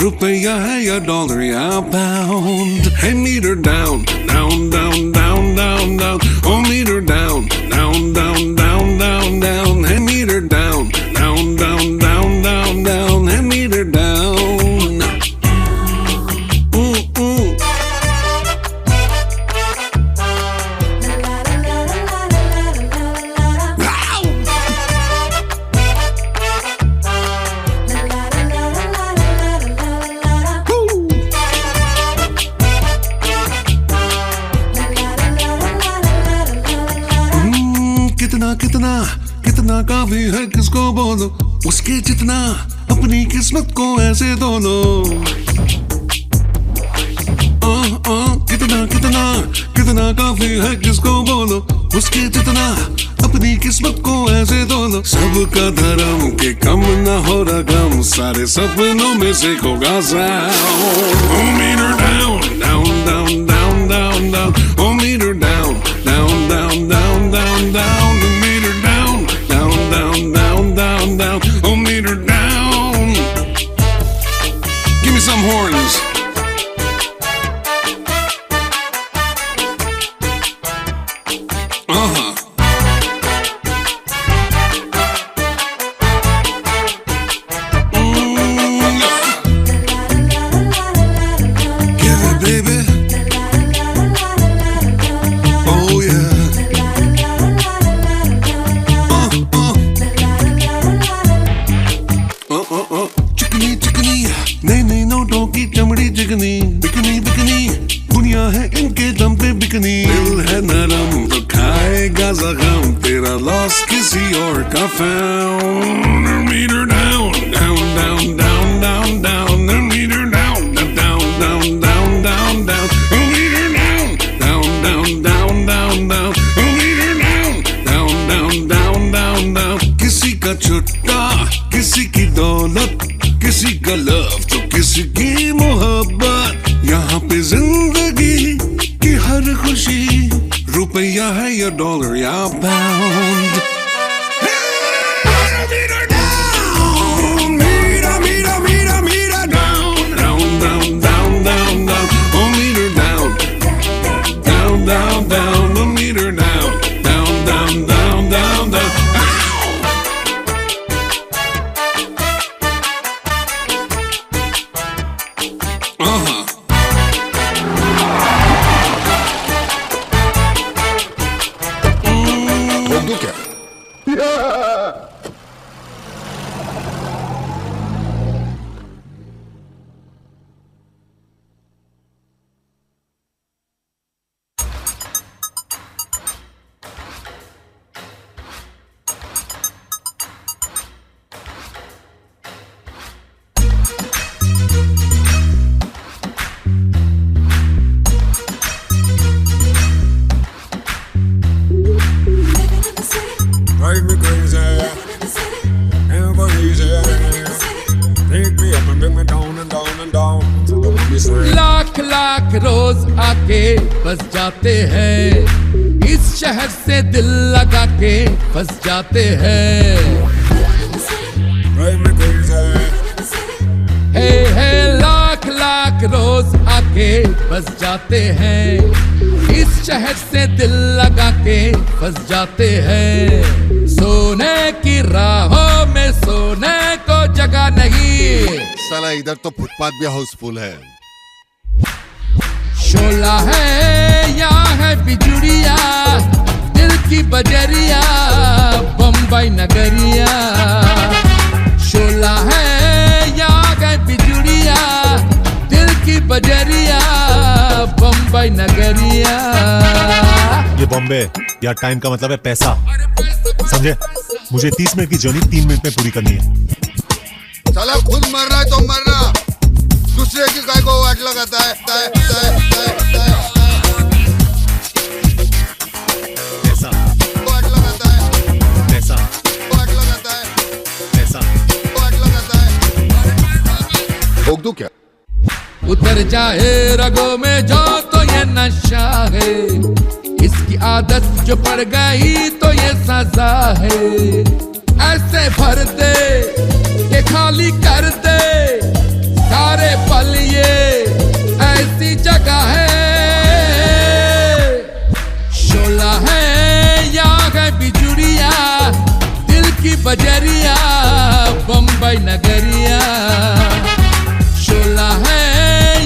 रुपया है या डॉलर या पाउंड है meter down down down down down down oh meter down down down down down down है meter down down down down down down है मीटर डाउन कितना काफी है किसको बोलो उसके जितना अपनी किस्मत को ऐसे धो लो कितना काफी है किसको बोलो उसके जितना अपनी किस्मत को ऐसे धो लो सबका धर्म के कम ना हो रकम सारे सपनों में से होगा sound meter down down down down down down oh meter down down down down down down meter down down, down, down, down, oh meter down. Give me some horns. Give it, baby. Oh yeah. चिकनी चिकनी नई नई नोटों की चमड़ी चिकनी bikini bikini दुनिया है इनके दम पे बिकनी दिल है नरम तो खाएगा जख्म तेरा लॉस किसी और का found metre down down down down down down meter down down down down down down meter down down down down down down meter down down down down down किसी का छुट्टा किसी की दौलत किसी का लव तो किसी की मोहब्बत यहाँ पे जिंदगी की हर खुशी रुपया है या डॉलर या पाउंड down दूं क्या? Drive me crazy, never easy. Take me up and bring me down and down and down to the one you say. Lakh lakh रोज आके बस जाते हैं, इस शहर से दिल लगा के फंस जाते हैं। Drive me crazy. हे लाख लाख रोज आके बस जाते हैं, इस शहर से दिल लगा के फंस जाते हैं। सोने की राहों में सोने को जगह नहीं। साला इधर तो फुटपाथ भी हाउसफुल है। शोला है यहाँ है बिजुड़िया, दिल की बजरिया बम्बई नगरिया। शोला है यहाँ है बिजुड़िया, दिल की बजरिया बम्बई नगरिया। ये बॉम्बे यार, टाइम का मतलब है पैसा, समझे? मुझे 30 मिनट की जर्नी 3 मिनट में पूरी करनी है। साला खुद मर रहा है तो मरना, दूसरे की काय को वाट लगाता है। पैसा वाट लगाता है, पैसा वाट लगाता है, पैसा वाट लगाता है। ठोक दूं क्या? उतर जाए रगों में जो तो ये नशा है, इसकी आदत जो पड़ गई तो ये सजा है। ऐसे भर दे के खाली कर दे सारे पल, ये ऐसी जगह है। शोला है यहाँ है बिजुड़िया, दिल की बजरिया बम्बई नगरिया। शोला है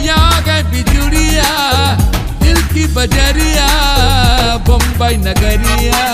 यहाँ है बिजुड़िया, दिल की बजरिया बम्बई नगरिया।